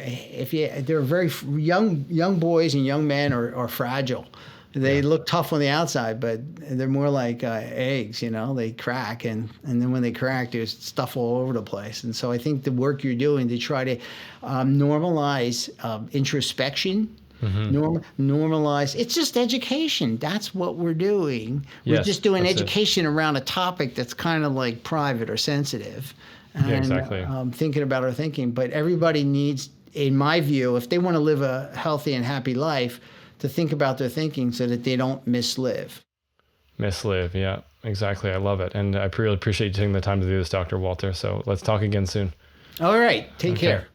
they're very young boys and young men are fragile. They look tough on the outside, but they're more like eggs, you know, they crack. And then when they crack, there's stuff all over the place. And so I think the work you're doing to try to normalize introspection, normalize, it's just education. That's what we're doing. We're just doing education around a topic that's kind of like private or sensitive. And, exactly. Thinking about our thinking. But everybody needs, in my view, if they want to live a healthy and happy life, to think about their thinking so that they don't mislive. Yeah, exactly. I love it. And I really appreciate you taking the time to do this, Dr. Walter. So let's talk again soon. All right. Take care.